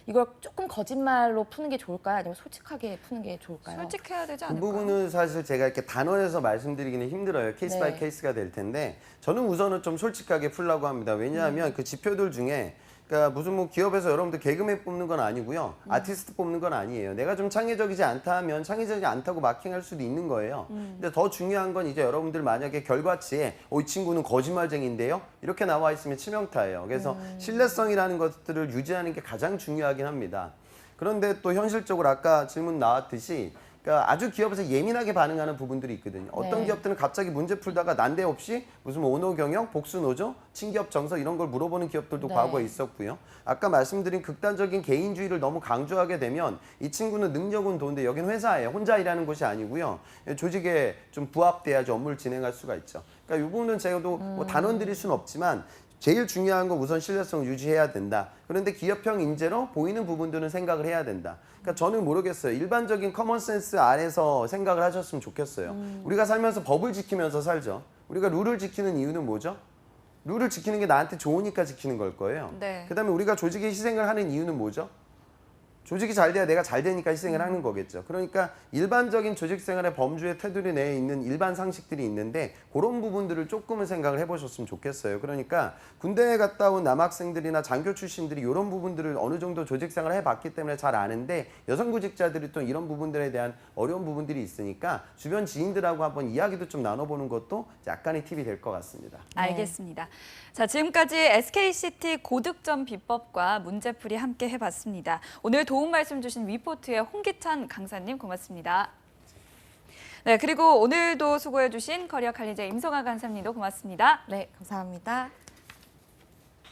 이걸 조금 거짓말로 푸는 게 좋을까요? 아니면 솔직하게 푸는 게 좋을까요? 솔직해야 되지 그 않을까요? 부분은 사실 제가 이렇게 단언해서 말씀드리기는 힘들어요. 케이스 네. 바이 케이스가 될 텐데 저는 우선은 좀 솔직하게 풀려고 합니다. 왜냐하면 그 지표들 중에 그러니까 무슨 뭐 기업에서 여러분들 개그맨 뽑는 건 아니고요. 아티스트 뽑는 건 아니에요. 내가 좀 창의적이지 않다 하면 창의적이지 않다고 마킹할 수도 있는 거예요. 근데 더 중요한 건 이제 여러분들 만약에 결과치에 이 친구는 거짓말쟁인데요. 이렇게 나와 있으면 치명타예요. 그래서 신뢰성이라는 것들을 유지하는 게 가장 중요하긴 합니다. 그런데 또 현실적으로 아까 질문 나왔듯이 그러니까 아주 기업에서 예민하게 반응하는 부분들이 있거든요. 어떤 네. 기업들은 갑자기 문제 풀다가 난데없이 무슨 뭐 오노경영, 복수노조, 친기업 정서 이런 걸 물어보는 기업들도 네. 과거에 있었고요. 아까 말씀드린 극단적인 개인주의를 너무 강조하게 되면 이 친구는 능력은 좋은데 여긴 회사예요. 혼자 일하는 곳이 아니고요. 조직에 좀 부합돼야지 업무를 진행할 수가 있죠. 그러니까 이 부분은 제가도 뭐 단언 드릴 수는 없지만 제일 중요한 건 우선 신뢰성을 유지해야 된다. 그런데 기업형 인재로 보이는 부분들은 생각을 해야 된다. 그러니까 저는 모르겠어요. 일반적인 커먼센스 안에서 생각을 하셨으면 좋겠어요. 우리가 살면서 법을 지키면서 살죠. 우리가 룰을 지키는 이유는 뭐죠? 룰을 지키는 게 나한테 좋으니까 지키는 걸 거예요. 네. 그다음에 우리가 조직에 희생을 하는 이유는 뭐죠? 조직이 잘 돼야 내가 잘 되니까 희생을 하는 거겠죠. 그러니까 일반적인 조직 생활의 범주의 테두리 내에 있는 일반 상식들이 있는데 그런 부분들을 조금은 생각을 해보셨으면 좋겠어요. 그러니까 군대에 갔다 온 남학생들이나 장교 출신들이 이런 부분들을 어느 정도 조직 생활을 해봤기 때문에 잘 아는데 여성 구직자들이 또 이런 부분들에 대한 어려운 부분들이 있으니까 주변 지인들하고 한번 이야기도 좀 나눠보는 것도 약간의 팁이 될 것 같습니다. 알겠습니다. 자, 지금까지 SKCT 고득점 비법과 문제풀이 함께 해봤습니다. 오늘 도움 말씀 주신 위포트의 홍기찬 강사님 고맙습니다. 네, 그리고 오늘도 수고해주신 커리어 칼리제 임성아 강사님도 고맙습니다. 네, 감사합니다.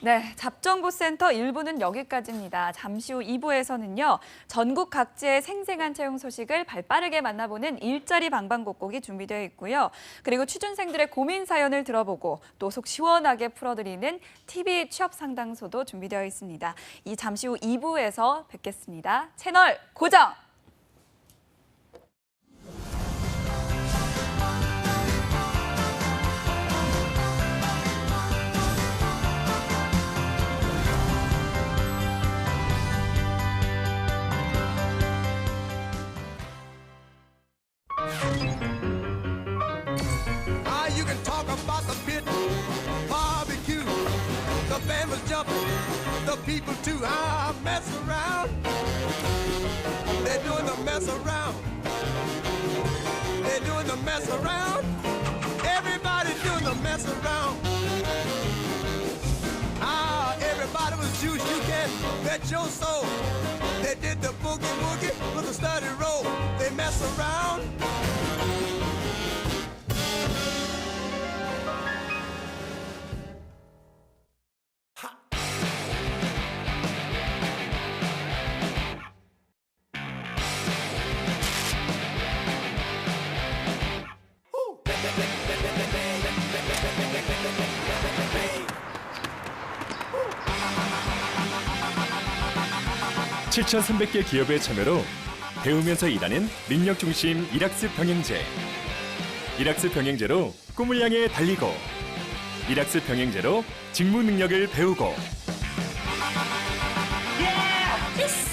네, 잡정보센터 1부는 여기까지입니다. 잠시 후 2부에서는요. 전국 각지의 생생한 채용 소식을 발빠르게 만나보는 일자리 방방곡곡이 준비되어 있고요. 그리고 취준생들의 고민 사연을 들어보고 또 속 시원하게 풀어드리는 TV 취업 상담소도 준비되어 있습니다. 이 잠시 후 2부에서 뵙겠습니다. 채널 고정! You can talk about the pit, barbecue, the band was jumping, the people too. Mess around, they're doing the mess around, they're doing the mess around, everybody doing the mess around. Everybody was juice, you can bet your soul. They did the boogie woogie with a steady roll, they mess around. 칠 7,300개 기업의 참여로 배우면서 일하는 능력 중심 일학습 병행제. 일학습 병행제로 꿈을 향해 달리고, 일학습 병행제로 직무 능력을 배우고.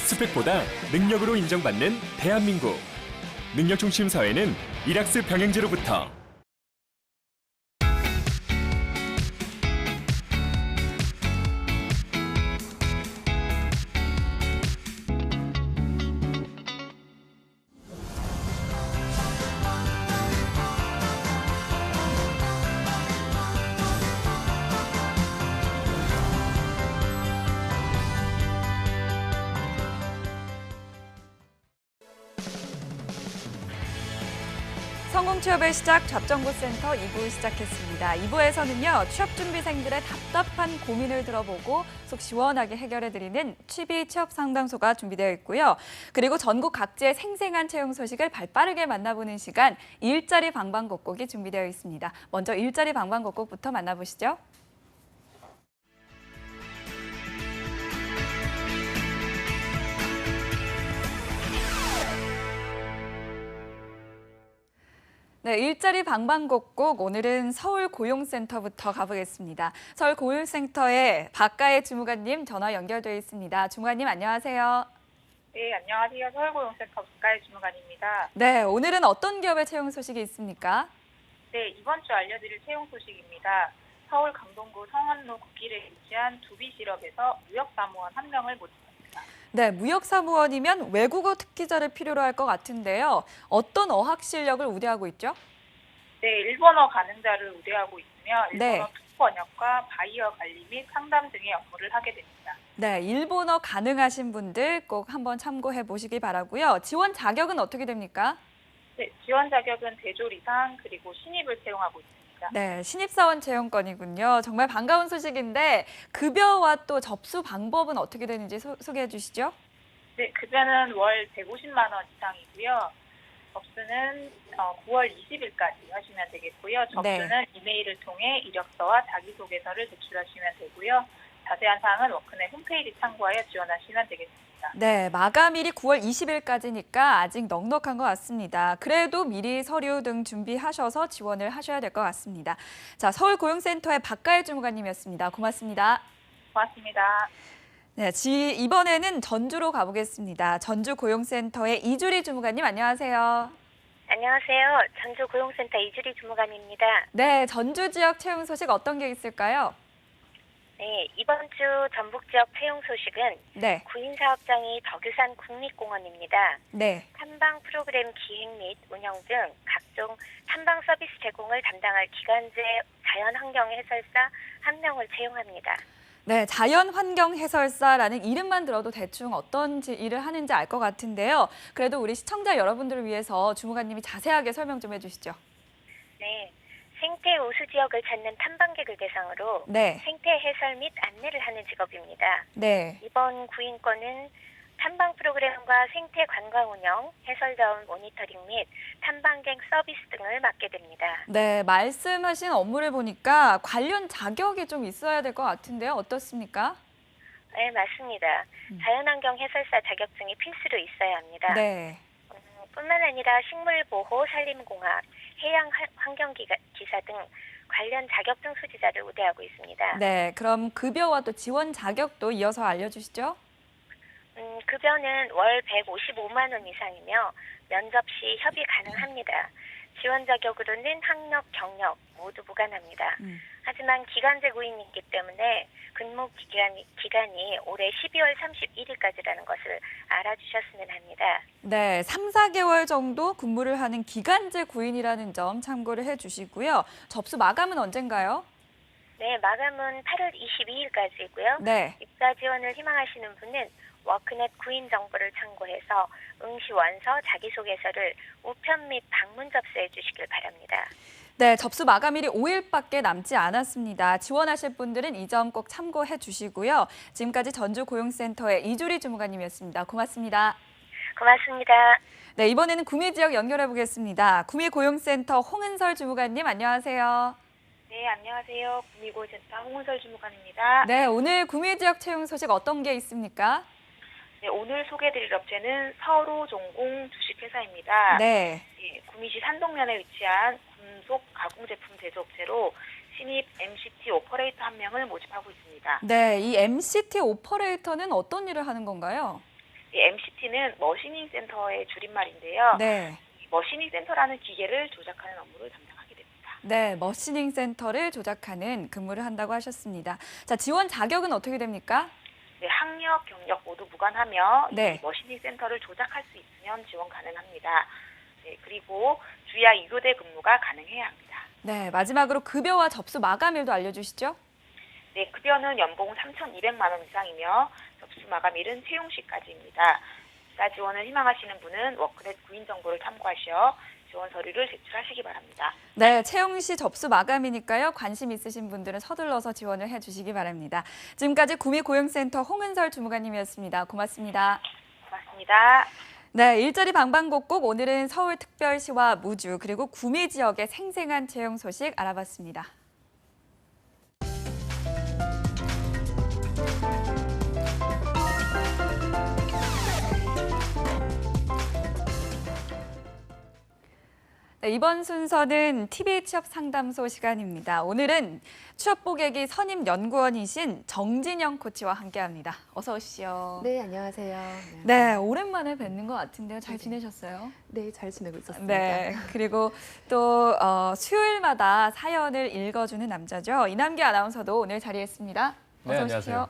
스펙보다 능력으로 인정받는 대한민국. 능력 중심 사회는 일학습 병행제로부터. 성공취업의 시작 잡정보센터 2부 시작했습니다. 2부에서는요. 취업준비생들의 답답한 고민을 들어보고 속 시원하게 해결해드리는 취비 취업상담소가 준비되어 있고요. 그리고 전국 각지의 생생한 채용 소식을 발빠르게 만나보는 시간 일자리 방방곡곡이 준비되어 있습니다. 먼저 일자리 방방곡곡부터 만나보시죠. 네, 일자리 방방곡곡 오늘은 서울고용센터부터 가보겠습니다. 서울고용센터의 박가혜 주무관님 전화 연결되어 있습니다. 주무관님 안녕하세요. 네, 안녕하세요. 서울고용센터 박가혜 주무관입니다. 네, 오늘은 어떤 기업의 채용 소식이 있습니까? 네, 이번 주 알려드릴 채용 소식입니다. 서울 강동구 성안로 국길에 위치한 두비실업에서 무역사무원 1명을 모집합니다. 네, 무역사무원이면 외국어 특기자를 필요로 할 것 같은데요. 어떤 어학 실력을 우대하고 있죠? 네, 일본어 가능자를 우대하고 있으며 일본어 네. 투번역과 바이어 관리 및 상담 등의 업무를 하게 됩니다. 네, 일본어 가능하신 분들 꼭 한번 참고해 보시기 바라고요. 지원 자격은 어떻게 됩니까? 네, 지원 자격은 대졸 이상 그리고 신입을 채용하고 있습니다. 네, 신입사원 채용권이군요. 정말 반가운 소식인데 급여와 또 접수 방법은 어떻게 되는지 소개해 주시죠. 네, 급여는 월 150만 원 이상이고요. 접수는 9월 20일까지 하시면 되겠고요. 접수는 네. 이메일을 통해 이력서와 자기소개서를 제출하시면 되고요. 자세한 사항은 워크넷 홈페이지 참고하여 지원하시면 되겠습니다. 네, 마감일이 9월 20일까지니까 아직 넉넉한 것 같습니다. 그래도 미리 서류 등 준비하셔서 지원을 하셔야 될 것 같습니다. 자, 서울고용센터의 박가혜 주무관님이었습니다. 고맙습니다. 고맙습니다. 네, 이번에는 전주로 가보겠습니다. 전주고용센터의 이주리 주무관님 안녕하세요. 안녕하세요. 전주고용센터 이주리 주무관입니다. 네, 전주 지역 채용 소식 어떤 게 있을까요? 네, 이번 주 전북 지역 채용 소식은 네, 구인사업장이 덕유산 국립공원입니다. 네. 탐방 프로그램 기획 및 운영 등 각종 탐방 서비스 제공을 담당할 기간제 자연환경 해설사 1명을 채용합니다. 네, 자연환경 해설사라는 이름만 들어도 대충 어떤 일을 하는지 알 것 같은데요. 그래도 우리 시청자 여러분들을 위해서 주무관님이 자세하게 설명 좀 해주시죠. 네, 생태 우수 지역을 찾는 탐방객을 대상으로 네. 생태 해설 및 안내를 하는 직업입니다. 네. 이번 구인권은 탐방 프로그램과 생태 관광 운영, 해설 자원 모니터링 및 탐방객 서비스 등을 맡게 됩니다. 네, 말씀하신 업무를 보니까 관련 자격이 좀 있어야 될 것 같은데요. 어떻습니까? 네, 맞습니다. 자연환경 해설사 자격증이 필수로 있어야 합니다. 네. 뿐만 아니라 식물보호, 산림공학, 해양환경기사 등 관련 자격증 소지자를 우대하고 있습니다. 네, 그럼 급여와 또 지원 자격도 이어서 알려주시죠. 급여는 월 155만 원 이상이며 면접 시 협의 가능합니다. 지원 자격으로는 학력, 경력 모두 무관합니다. 하지만 기간제 구인이기 때문에 근무 기간이 올해 12월 31일까지라는 것을 알아주셨으면 합니다. 네, 3, 4개월 정도 근무를 하는 기간제 구인이라는 점 참고를 해주시고요. 접수 마감은 언젠가요? 네, 마감은 8월 22일까지이고요. 네. 입사 지원을 희망하시는 분은 워크넷 구인 정보를 참고해서 응시 원서, 자기소개서를 우편 및 방문 접수해 주시길 바랍니다. 네, 접수 마감일이 5일밖에 남지 않았습니다. 지원하실 분들은 이 점 꼭 참고해 주시고요. 지금까지 전주고용센터의 이주리 주무관님이었습니다. 고맙습니다. 고맙습니다. 네, 이번에는 구미 지역 연결해 보겠습니다. 구미고용센터 홍은설 주무관님, 안녕하세요. 네, 안녕하세요. 구미고용센터 홍은설 주무관입니다. 네, 오늘 구미 지역 채용 소식 어떤 게 있습니까? 네, 오늘 소개해드릴 업체는 서로종공 주식회사입니다. 네. 네, 구미시 산동면에 위치한 금속 가공제품 제조업체로 신입 MCT 오퍼레이터 1명을 모집하고 있습니다. 네, 이 MCT 오퍼레이터는 어떤 일을 하는 건가요? 이 MCT는 머시닝 센터의 줄임말인데요. 네. 머시닝 센터라는 기계를 조작하는 업무를 담당하게 됩니다. 네, 머시닝 센터를 조작하는 근무를 한다고 하셨습니다. 자, 지원 자격은 어떻게 됩니까? 네, 학력, 경력 모두 무관하며 네. 이 머시닝 센터를 조작할 수 있으면 지원 가능합니다. 네, 그리고 주야 2교대 근무가 가능해야 합니다. 네, 마지막으로 급여와 접수 마감일도 알려주시죠. 네, 급여는 연봉 3,200만 원 이상이며 접수 마감일은 채용 시까지입니다. 입사 지원을 희망하시는 분은 워크넷 구인 정보를 참고하셔 지원 서류를 제출하시기 바랍니다. 네, 채용 시 접수 마감이니까요. 관심 있으신 분들은 서둘러서 지원을 해주시기 바랍니다. 지금까지 구미고용센터 홍은설 주무관님이었습니다. 고맙습니다. 고맙습니다. 네, 일자리 방방곡곡 오늘은 서울특별시와 무주 그리고 구미 지역의 생생한 채용 소식 알아봤습니다. 네, 이번 순서는 TV 취업 상담소 시간입니다. 오늘은 취업 고객이 선임 연구원이신 정진영 코치와 함께합니다. 어서 오십시오. 네, 안녕하세요. 네, 오랜만에 뵙는 것 같은데요. 잘 지내셨어요? 네, 잘 지내고 있었습니다. 네, 그리고 또 수요일마다 사연을 읽어주는 남자죠. 이남기 아나운서도 오늘 자리했습니다. 네, 어서 오십시오. 안녕하세요.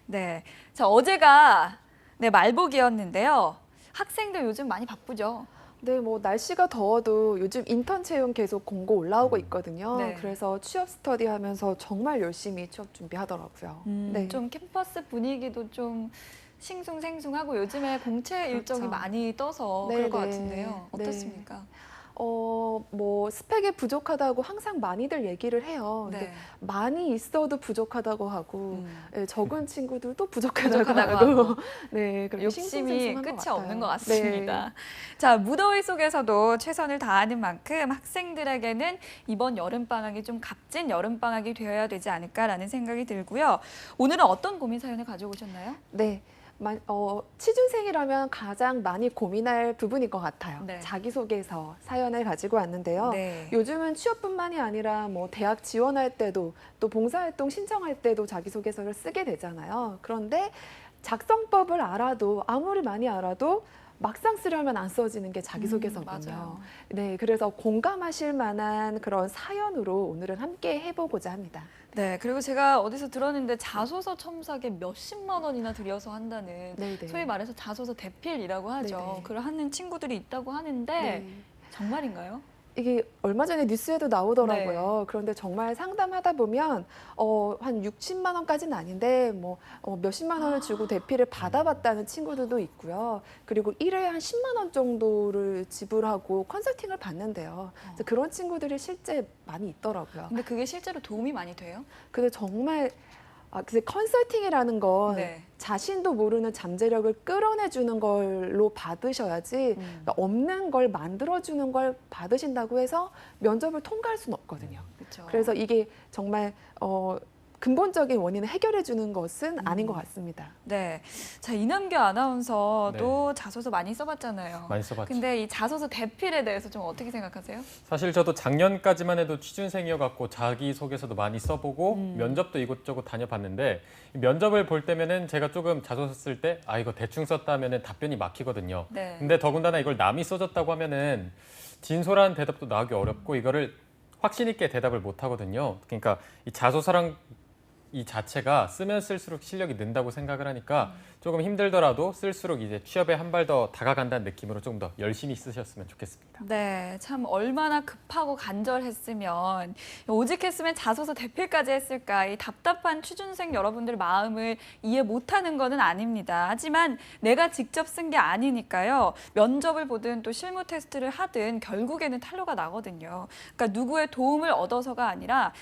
네, 자 어제가 말복이었는데요. 학생들 요즘 많이 바쁘죠? 네, 뭐 날씨가 더워도 요즘 인턴 채용 계속 공고 올라오고 있거든요. 네. 그래서 취업 스터디 하면서 정말 열심히 취업 준비하더라고요. 네. 좀 캠퍼스 분위기도 좀 싱숭생숭하고 요즘에 공채 일정이 그렇죠. 많이 떠서 네, 그럴 것 네. 같은데요. 네. 어떻습니까? 뭐 스펙이 부족하다고 항상 많이들 얘기를 해요. 근데 네. 많이 있어도 부족하다고 하고 네, 적은 친구들도 부족하다고 부족하다고 하고 하고. 네, 그렇게 욕심이 싱숭생숭한 끝이 같아요. 없는 것 네. 같습니다. 자, 무더위 속에서도 최선을 다하는 만큼 학생들에게는 이번 여름방학이 좀 값진 여름방학이 되어야 되지 않을까라는 생각이 들고요. 오늘은 어떤 고민 사연을 가져오셨나요? 네. 취준생이라면 가장 많이 고민할 부분일 것 같아요. 네. 자기소개서 사연을 가지고 왔는데요. 네. 요즘은 취업뿐만이 아니라 뭐 대학 지원할 때도 또 봉사활동 신청할 때도 자기소개서를 쓰게 되잖아요. 그런데 작성법을 알아도 아무리 많이 알아도 막상 쓰려면 안 써지는 게 자기소개서거든요. 맞아요. 네, 그래서 공감하실 만한 그런 사연으로 오늘은 함께 해보고자 합니다. 네, 그리고 제가 어디서 들었는데 자소서 첨삭에 몇십만 원이나 들여서 한다는 네네. 소위 말해서 자소서 대필이라고 하죠. 네네. 그걸 하는 친구들이 있다고 하는데 네. 정말인가요? 이게 얼마 전에 뉴스에도 나오더라고요. 그런데 정말 상담하다 보면 한 60만 원까지는 아닌데 뭐 몇십만 원을 주고 대피를 받아봤다는 친구들도 있고요. 그리고 1회에 한 10만 원 정도를 지불하고 컨설팅을 받는데요. 그래서 그런 친구들이 실제 많이 있더라고요. 근데 그게 실제로 도움이 많이 돼요? 근데 정말 근데 컨설팅이라는 건 네. 자신도 모르는 잠재력을 끌어내주는 걸로 받으셔야지 그러니까 없는 걸 만들어주는 걸 받으신다고 해서 면접을 통과할 수는 없거든요. 그렇죠. 그래서 이게 정말 근본적인 원인을 해결해 주는 것은 아닌 것 같습니다. 네. 자, 이남규 아나운서도 자소서 많이 써봤잖아요. 많이 써봤죠. 근데 이 자소서 대필에 대해서 좀 어떻게 생각하세요? 사실 저도 작년까지만 해도 취준생이어갖고 자기소개서도 많이 써보고 면접도 이곳저곳 다녀봤는데 면접을 볼 때면은 제가 조금 자소서 쓸 때 이거 대충 썼다 하면은 답변이 막히거든요. 네. 근데 더군다나 이걸 남이 써줬다고 하면은 진솔한 대답도 나오기 어렵고 이거를 확신 있게 대답을 못 하거든요. 그러니까 이 자소서랑 이 자체가 쓰면 쓸수록 실력이 는다고 생각을 하니까 조금 힘들더라도 쓸수록 이제 취업에 한 발 더 다가간다는 느낌으로 좀 더 열심히 쓰셨으면 좋겠습니다. 네, 참 얼마나 급하고 간절했으면 오직했으면 자소서 대필까지 했을까. 이 답답한 취준생 여러분들 마음을 이해 못하는 거는 아닙니다. 하지만 내가 직접 쓴 게 아니니까요. 면접을 보든 또 실무 테스트를 하든 결국에는 탄로가 나거든요. 그러니까 누구의 도움을 얻어서가 아니라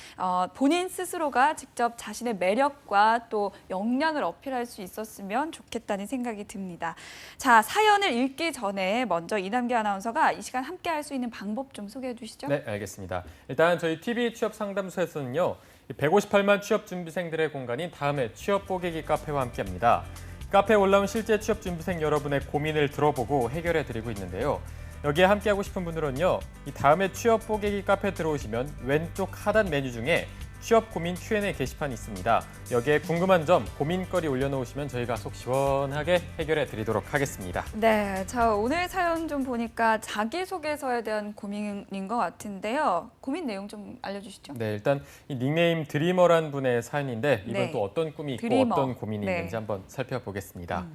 본인 스스로가 직접 자신의 매력과 또 역량을 어필할 수 있었으면 좋겠다는 생각이 듭니다. 자, 사연을 읽기 전에 먼저 이남규 아나운서가 이 시간 함께 할 수 있는 방법 좀 소개해 주시죠. 네, 알겠습니다. 일단 저희 TV 취업 상담소에서는요. 158만 취업 준비생들의 공간인 다음에 취업 뽀개기 카페와 함께합니다. 카페에 올라온 실제 취업 준비생 여러분의 고민을 들어보고 해결해 드리고 있는데요. 여기에 함께하고 싶은 분들은요. 이 다음에 취업 뽀개기 카페 들어오시면 왼쪽 하단 메뉴 중에 취업 고민 Q&A 게시판이 있습니다. 여기에 궁금한 점, 고민거리 올려놓으시면 저희가 속 시원하게 해결해 드리도록 하겠습니다. 네, 자 오늘 사연 좀 보니까 자기소개서에 대한 고민인 것 같은데요. 고민 내용 좀 알려주시죠. 네, 일단 이 닉네임 드리머란 분의 사연인데 이건 네. 또 어떤 꿈이 있고 드리머. 어떤 고민이 네. 있는지 한번 살펴보겠습니다.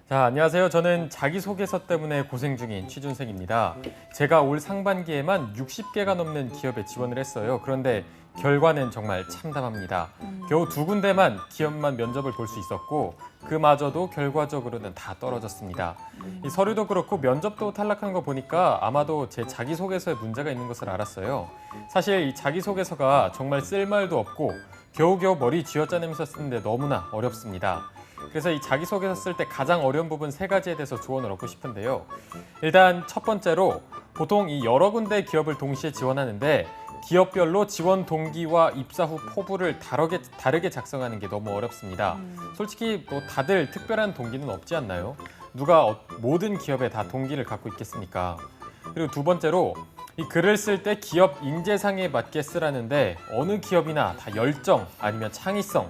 자, 안녕하세요. 저는 자기소개서 때문에 고생 중인 취준생입니다. 제가 올 상반기에만 60개가 넘는 기업에 지원을 했어요. 그런데 결과는 정말 참담합니다. 겨우 2군데만 기업만 면접을 볼 수 있었고 그마저도 결과적으로는 다 떨어졌습니다. 이 서류도 그렇고 면접도 탈락한 거 보니까 아마도 제 자기소개서에 문제가 있는 것을 알았어요. 사실 이 자기소개서가 정말 쓸 말도 없고 겨우겨우 머리 쥐어짜내면서 쓰는데 너무나 어렵습니다. 그래서 이 자기소개서 쓸 때 가장 어려운 부분 3가지에 대해서 조언을 얻고 싶은데요. 일단 첫 번째로 보통 이 여러 군데 기업을 동시에 지원하는데 기업별로 지원 동기와 입사 후 포부를 다르게 작성하는 게 너무 어렵습니다. 솔직히 뭐 다들 특별한 동기는 없지 않나요? 누가 모든 기업에 다 동기를 갖고 있겠습니까? 그리고 두 번째로 이 글을 쓸 때 기업 인재상에 맞게 쓰라는데 어느 기업이나 다 열정 아니면 창의성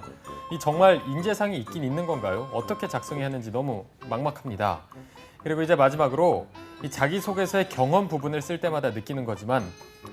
이 정말 인재상이 있긴 있는 건가요? 어떻게 작성해야 하는지 너무 막막합니다. 그리고 이제 마지막으로 이 자기소개서의 경험 부분을 쓸 때마다 느끼는 거지만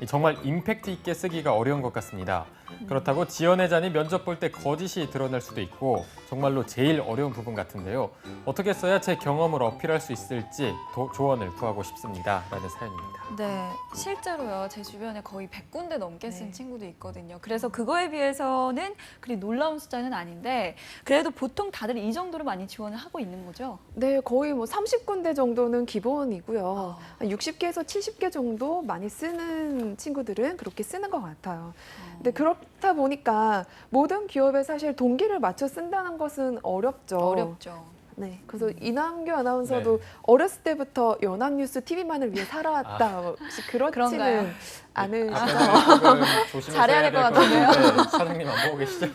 정말 임팩트 있게 쓰기가 어려운 것 같습니다. 그렇다고 지원의 잔이 면접 볼 때 거짓이 드러날 수도 있고 정말로 제일 어려운 부분 같은데요. 어떻게 써야 제 경험을 어필할 수 있을지 조언을 구하고 싶습니다. 라는 사연입니다. 네, 실제로요. 제 주변에 거의 100군데 넘게 쓴 네. 친구도 있거든요. 그래서 그거에 비해서는 그리 놀라운 숫자는 아닌데 그래도 보통 다들 이 정도로 많이 지원을 하고 있는 거죠? 네, 거의 뭐 30군데 정도는 기본이고요. 한 60개에서 70개 정도 많이 쓰는 친구들은 그렇게 쓰는 것 같아요. 근데 그렇다 보니까 모든 기업에 사실 동기를 맞춰 쓴다는 것은 어렵죠. 어렵죠. 네, 그래서 이남규 아나운서도 네. 어렸을 때부터 연합뉴스 TV만을 위해 살아왔다. 혹시 그런가요? 그렇지는 않으시죠? 잘해야 될것 같은데요? 사장님 안 보고 계시죠?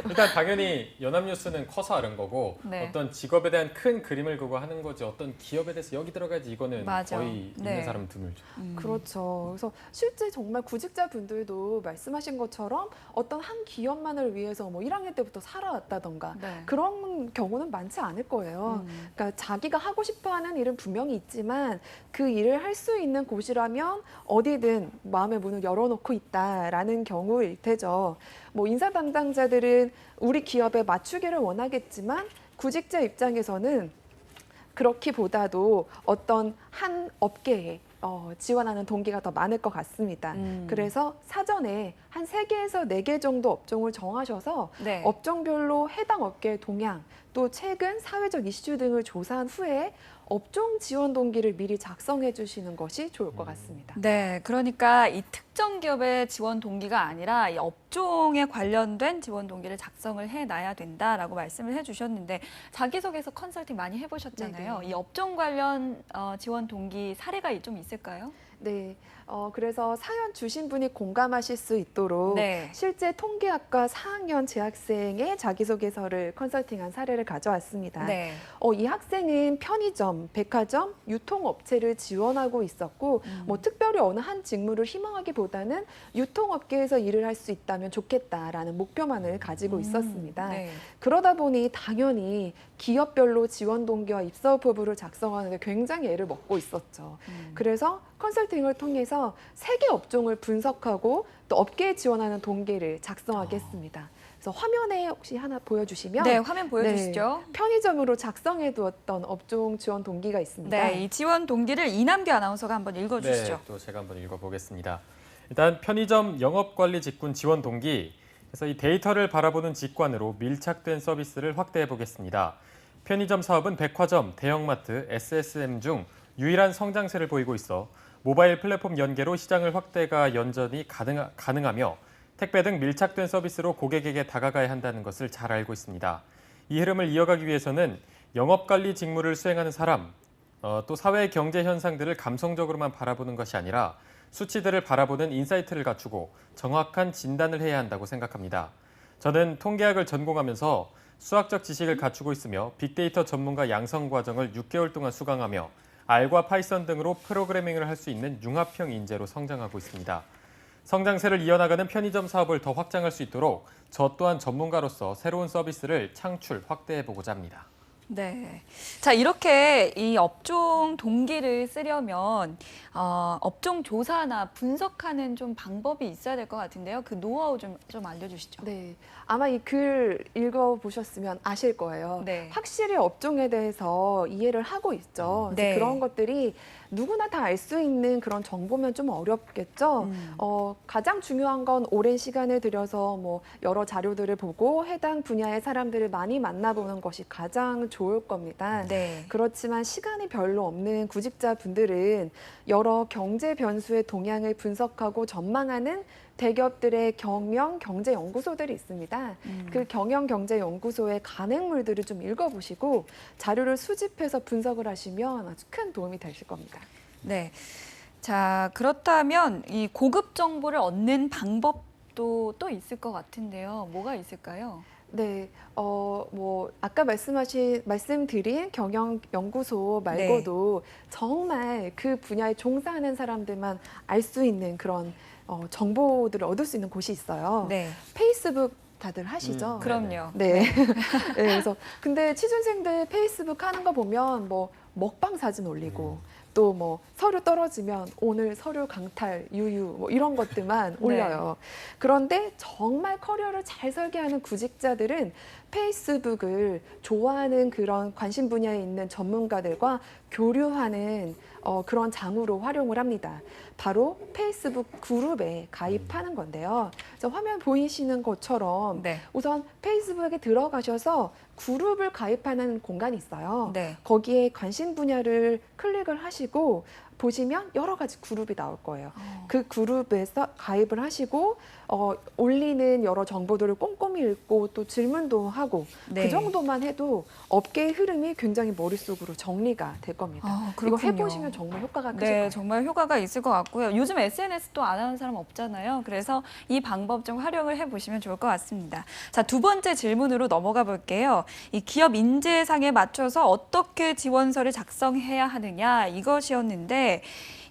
일단 당연히 연합뉴스는 커서 아는 거고 네. 어떤 직업에 대한 큰 그림을 그고 하는 거지 어떤 기업에 대해서 여기 들어가야지 이거는 맞아. 거의 네. 있는 사람은 드물죠. 그렇죠. 그래서 실제 정말 구직자분들도 말씀하신 것처럼 어떤 한 기업만을 위해서 뭐 1학년 때부터 살아왔다던가 네. 그런 경우는 많지 않을 거예요. 그러니까 자기가 하고 싶어하는 일은 분명히 있지만 그 일을 할 수 있는 곳이라면 어디든 마음의 문을 열어놓고 있다라는 경우일 테죠. 뭐 인사 담당자들은 우리 기업에 맞추기를 원하겠지만 구직자 입장에서는 그렇기보다도 어떤 한 업계에 지원하는 동기가 더 많을 것 같습니다. 그래서 사전에 한 3개에서 4개 정도 업종을 정하셔서 네. 업종별로 해당 업계의 동향, 또 최근 사회적 이슈 등을 조사한 후에 업종 지원 동기를 미리 작성해 주시는 것이 좋을 것 같습니다. 네, 그러니까 이 특정 기업의 지원 동기가 아니라 이 업종에 관련된 지원 동기를 작성을 해놔야 된다라고 말씀을 해주셨는데 자기소개서 컨설팅 많이 해보셨잖아요. 네네. 이 업종 관련 지원 동기 사례가 좀 있을까요? 네, 그래서 사연 주신 분이 공감하실 수 있도록 네. 실제 통계학과 4학년 재학생의 자기소개서를 컨설팅한 사례를 가져왔습니다. 네. 이 학생은 편의점, 백화점, 유통업체를 지원하고 있었고 뭐 특별히 어느 한 직무를 희망하기보다는 유통업계에서 일을 할 수 있다면 좋겠다라는 목표만을 가지고 있었습니다. 네. 그러다 보니 당연히 기업별로 지원 동기와 입사 후보부를 작성하는 데 굉장히 애를 먹고 있었죠. 그래서 컨설팅을 통해서 3개 업종을 분석하고 또 업계에 지원하는 동기를 작성하게 했습니다. 그래서 화면에 혹시 하나 보여주시면 네, 화면 보여주시죠. 네, 편의점으로 작성해 두었던 업종 지원 동기가 있습니다. 네, 이 지원 동기를 이남규 아나운서가 한번 읽어주시죠. 네, 또 제가 한번 읽어보겠습니다. 일단 편의점 영업관리 직군 지원 동기. 그래서 이 데이터를 바라보는 직관으로 밀착된 서비스를 확대해 보겠습니다. 편의점 사업은 백화점, 대형마트, SSM 중 유일한 성장세를 보이고 있어 모바일 플랫폼 연계로 시장을 확대가 여전히 가능하며 택배 등 밀착된 서비스로 고객에게 다가가야 한다는 것을 잘 알고 있습니다. 이 흐름을 이어가기 위해서는 영업관리 직무를 수행하는 사람, 또 사회 경제 현상들을 감성적으로만 바라보는 것이 아니라 수치들을 바라보는 인사이트를 갖추고 정확한 진단을 해야 한다고 생각합니다. 저는 통계학을 전공하면서 수학적 지식을 갖추고 있으며 빅데이터 전문가 양성 과정을 6개월 동안 수강하며 R과 파이썬 등으로 프로그래밍을 할 수 있는 융합형 인재로 성장하고 있습니다. 성장세를 이어나가는 편의점 사업을 더 확장할 수 있도록 저 또한 전문가로서 새로운 서비스를 창출, 확대해보고자 합니다. 네. 자, 이렇게 이 업종 동기를 쓰려면 업종 조사나 분석하는 좀 방법이 있어야 될 것 같은데요. 그 노하우 좀 알려주시죠. 네, 아마 이 글 읽어보셨으면 아실 거예요. 네. 확실히 업종에 대해서 이해를 하고 있죠. 그래서 네. 그런 것들이 누구나 다 알 수 있는 그런 정보면 좀 어렵겠죠. 가장 중요한 건 오랜 시간을 들여서 뭐 여러 자료들을 보고 해당 분야의 사람들을 많이 만나보는 것이 가장 좋을 겁니다. 네. 그렇지만 시간이 별로 없는 구직자분들은 여러 경제 변수의 동향을 분석하고 전망하는 대기업들의 경영 경제 연구소들이 있습니다. 그 경영 경제 연구소의 간행물들을 좀 읽어보시고 자료를 수집해서 분석을 하시면 아주 큰 도움이 되실 겁니다. 네. 자, 그렇다면 이 고급 정보를 얻는 방법도 또 있을 것 같은데요. 뭐가 있을까요? 네, 뭐 아까 말씀드린 경영 연구소 말고도 정말 그 분야에 종사하는 사람들만 알 수 있는 그런 정보들을 얻을 수 있는 곳이 있어요. 네. 페이스북 다들 하시죠? 그럼요. 네. 네, 그래서 근데 취준생들 페이스북 하는 거 보면 뭐 먹방 사진 올리고 또 뭐 서류 떨어지면 오늘 서류 강탈 유유 뭐 이런 것들만 올려요. 그런데 정말 커리어를 잘 설계하는 구직자들은 페이스북을 좋아하는 그런 관심 분야에 있는 전문가들과 교류하는 그런 장으로 활용을 합니다. 바로 페이스북 그룹에 가입하는 건데요. 그래서 화면 보이시는 것처럼 네. 우선 페이스북에 들어가셔서 그룹을 가입하는 공간이 있어요. 네. 거기에 관심 분야를 클릭을 하시고 보시면 여러 가지 그룹이 나올 거예요. 그 그룹에서 가입을 하시고 올리는 여러 정보들을 꼼꼼히 읽고 또 질문도 하고 네. 그 정도만 해도 업계의 흐름이 굉장히 머릿속으로 정리가 될 겁니다. 이거 그렇군요. 해보시면 정말 효과가 크실 네, 거예요. 정말 효과가 있을 것 같고요. 요즘 SNS도 안 하는 사람 없잖아요. 그래서 이 방법 좀 활용을 해보시면 좋을 것 같습니다. 자, 두 번째 질문으로 넘어가 볼게요. 이 기업 인재상에 맞춰서 어떻게 지원서를 작성해야 하느냐 이것이었는데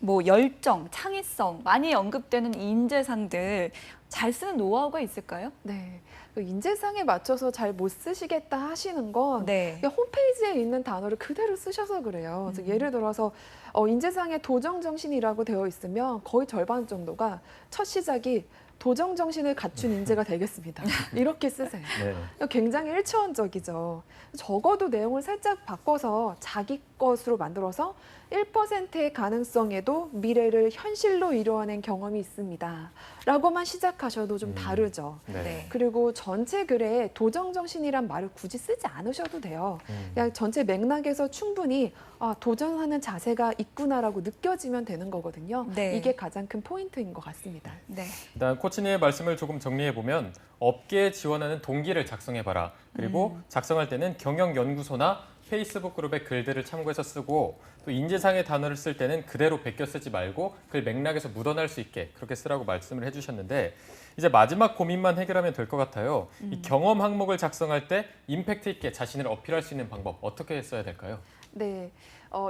뭐 열정, 창의성 많이 언급되는 이 인재상들 잘 쓰는 노하우가 있을까요? 네. 그 인재상에 맞춰서 잘 못 쓰시겠다 하시는 건 네. 홈페이지에 있는 단어를 그대로 쓰셔서 그래요. 그래서 예를 들어서 인재상에 도정 정신이라고 되어 있으면 거의 절반 정도가 첫 시작이 도정 정신을 갖춘 인재가 되겠습니다. 이렇게 쓰세요. 네. 굉장히 일차원적이죠. 적어도 내용을 살짝 바꿔서 자기 것으로 만들어서 1%의 가능성에도 미래를 현실로 이루어낸 경험이 있습니다. 라고만 시작하셔도 좀 다르죠. 네. 그리고 전체 글에 도정정신이란 말을 굳이 쓰지 않으셔도 돼요. 그냥 전체 맥락에서 충분히 도전하는 자세가 있구나라고 느껴지면 되는 거거든요. 네. 이게 가장 큰 포인트인 것 같습니다. 네. 일단 코치님의 말씀을 조금 정리해 보면 업계에 지원하는 동기를 작성해봐라. 그리고 작성할 때는 경영연구소나 페이스북 그룹의 글들을 참고해서 쓰고 또 인재상의 단어를 쓸 때는 그대로 베껴 쓰지 말고 글 맥락에서 묻어날 수 있게 그렇게 쓰라고 말씀을 해주셨는데 이제 마지막 고민만 해결하면 될 것 같아요. 이 경험 항목을 작성할 때 임팩트 있게 자신을 어필할 수 있는 방법 어떻게 써야 될까요? 네.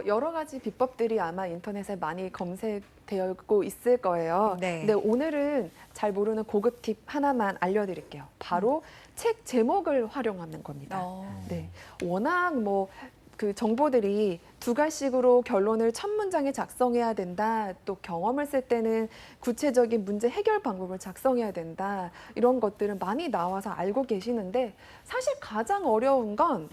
여러 가지 비법들이 아마 인터넷에 많이 검색되고 있을 거예요. 네. 근데 오늘은 잘 모르는 고급 팁 하나만 알려드릴게요. 바로 책 제목을 활용하는 겁니다. 네. 워낙 그 정보들이 두 갈씩으로 결론을 첫 문장에 작성해야 된다. 또 경험을 쓸 때는 구체적인 문제 해결 방법을 작성해야 된다. 이런 것들은 많이 나와서 알고 계시는데 사실 가장 어려운 건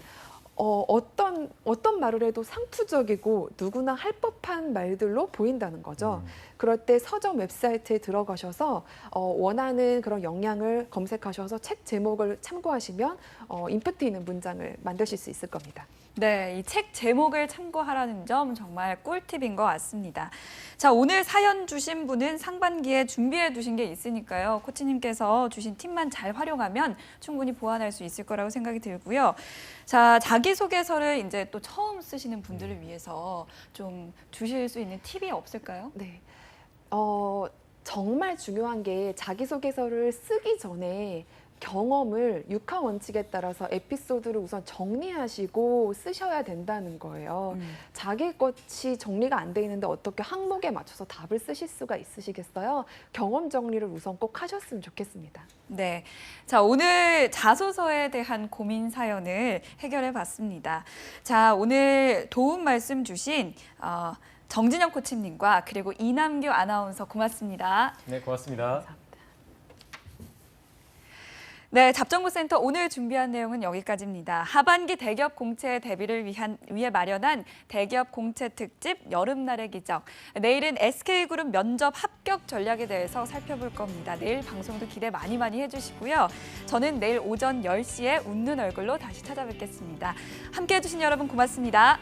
어떤 말을 해도 상투적이고 누구나 할 법한 말들로 보인다는 거죠. 그럴 때 서점 웹사이트에 들어가셔서 원하는 그런 역량을 검색하셔서 책 제목을 참고하시면 임팩트 있는 문장을 만드실 수 있을 겁니다. 네, 이 책 제목을 참고하라는 점 정말 꿀팁인 것 같습니다. 자, 오늘 사연 주신 분은 상반기에 준비해 두신 게 있으니까요. 코치님께서 주신 팁만 잘 활용하면 충분히 보완할 수 있을 거라고 생각이 들고요. 자, 자기소개서를 이제 또 처음 쓰시는 분들을 위해서 좀 주실 수 있는 팁이 없을까요? 네. 정말 중요한 게 자기소개서를 쓰기 전에 경험을 6화 원칙에 따라서 에피소드를 우선 정리하시고 쓰셔야 된다는 거예요. 자기 것이 정리가 안 돼 있는데 어떻게 항목에 맞춰서 답을 쓰실 수가 있으시겠어요? 경험 정리를 우선 꼭 하셨으면 좋겠습니다. 네. 자, 오늘 자소서에 대한 고민 사연을 해결해 봤습니다. 자, 오늘 도움 말씀 주신 정진영 코치님과 그리고 이남규 아나운서 고맙습니다. 네, 고맙습니다. 네, 잡정구센터 오늘 준비한 내용은 여기까지입니다. 하반기 대기업 공채 대비를 위해 마련한 대기업 공채 특집 여름날의 기적. 내일은 SK그룹 면접 합격 전략에 대해서 살펴볼 겁니다. 내일 방송도 기대 많이 해주시고요. 저는 내일 오전 10시에 웃는 얼굴로 다시 찾아뵙겠습니다. 함께해 주신 여러분 고맙습니다.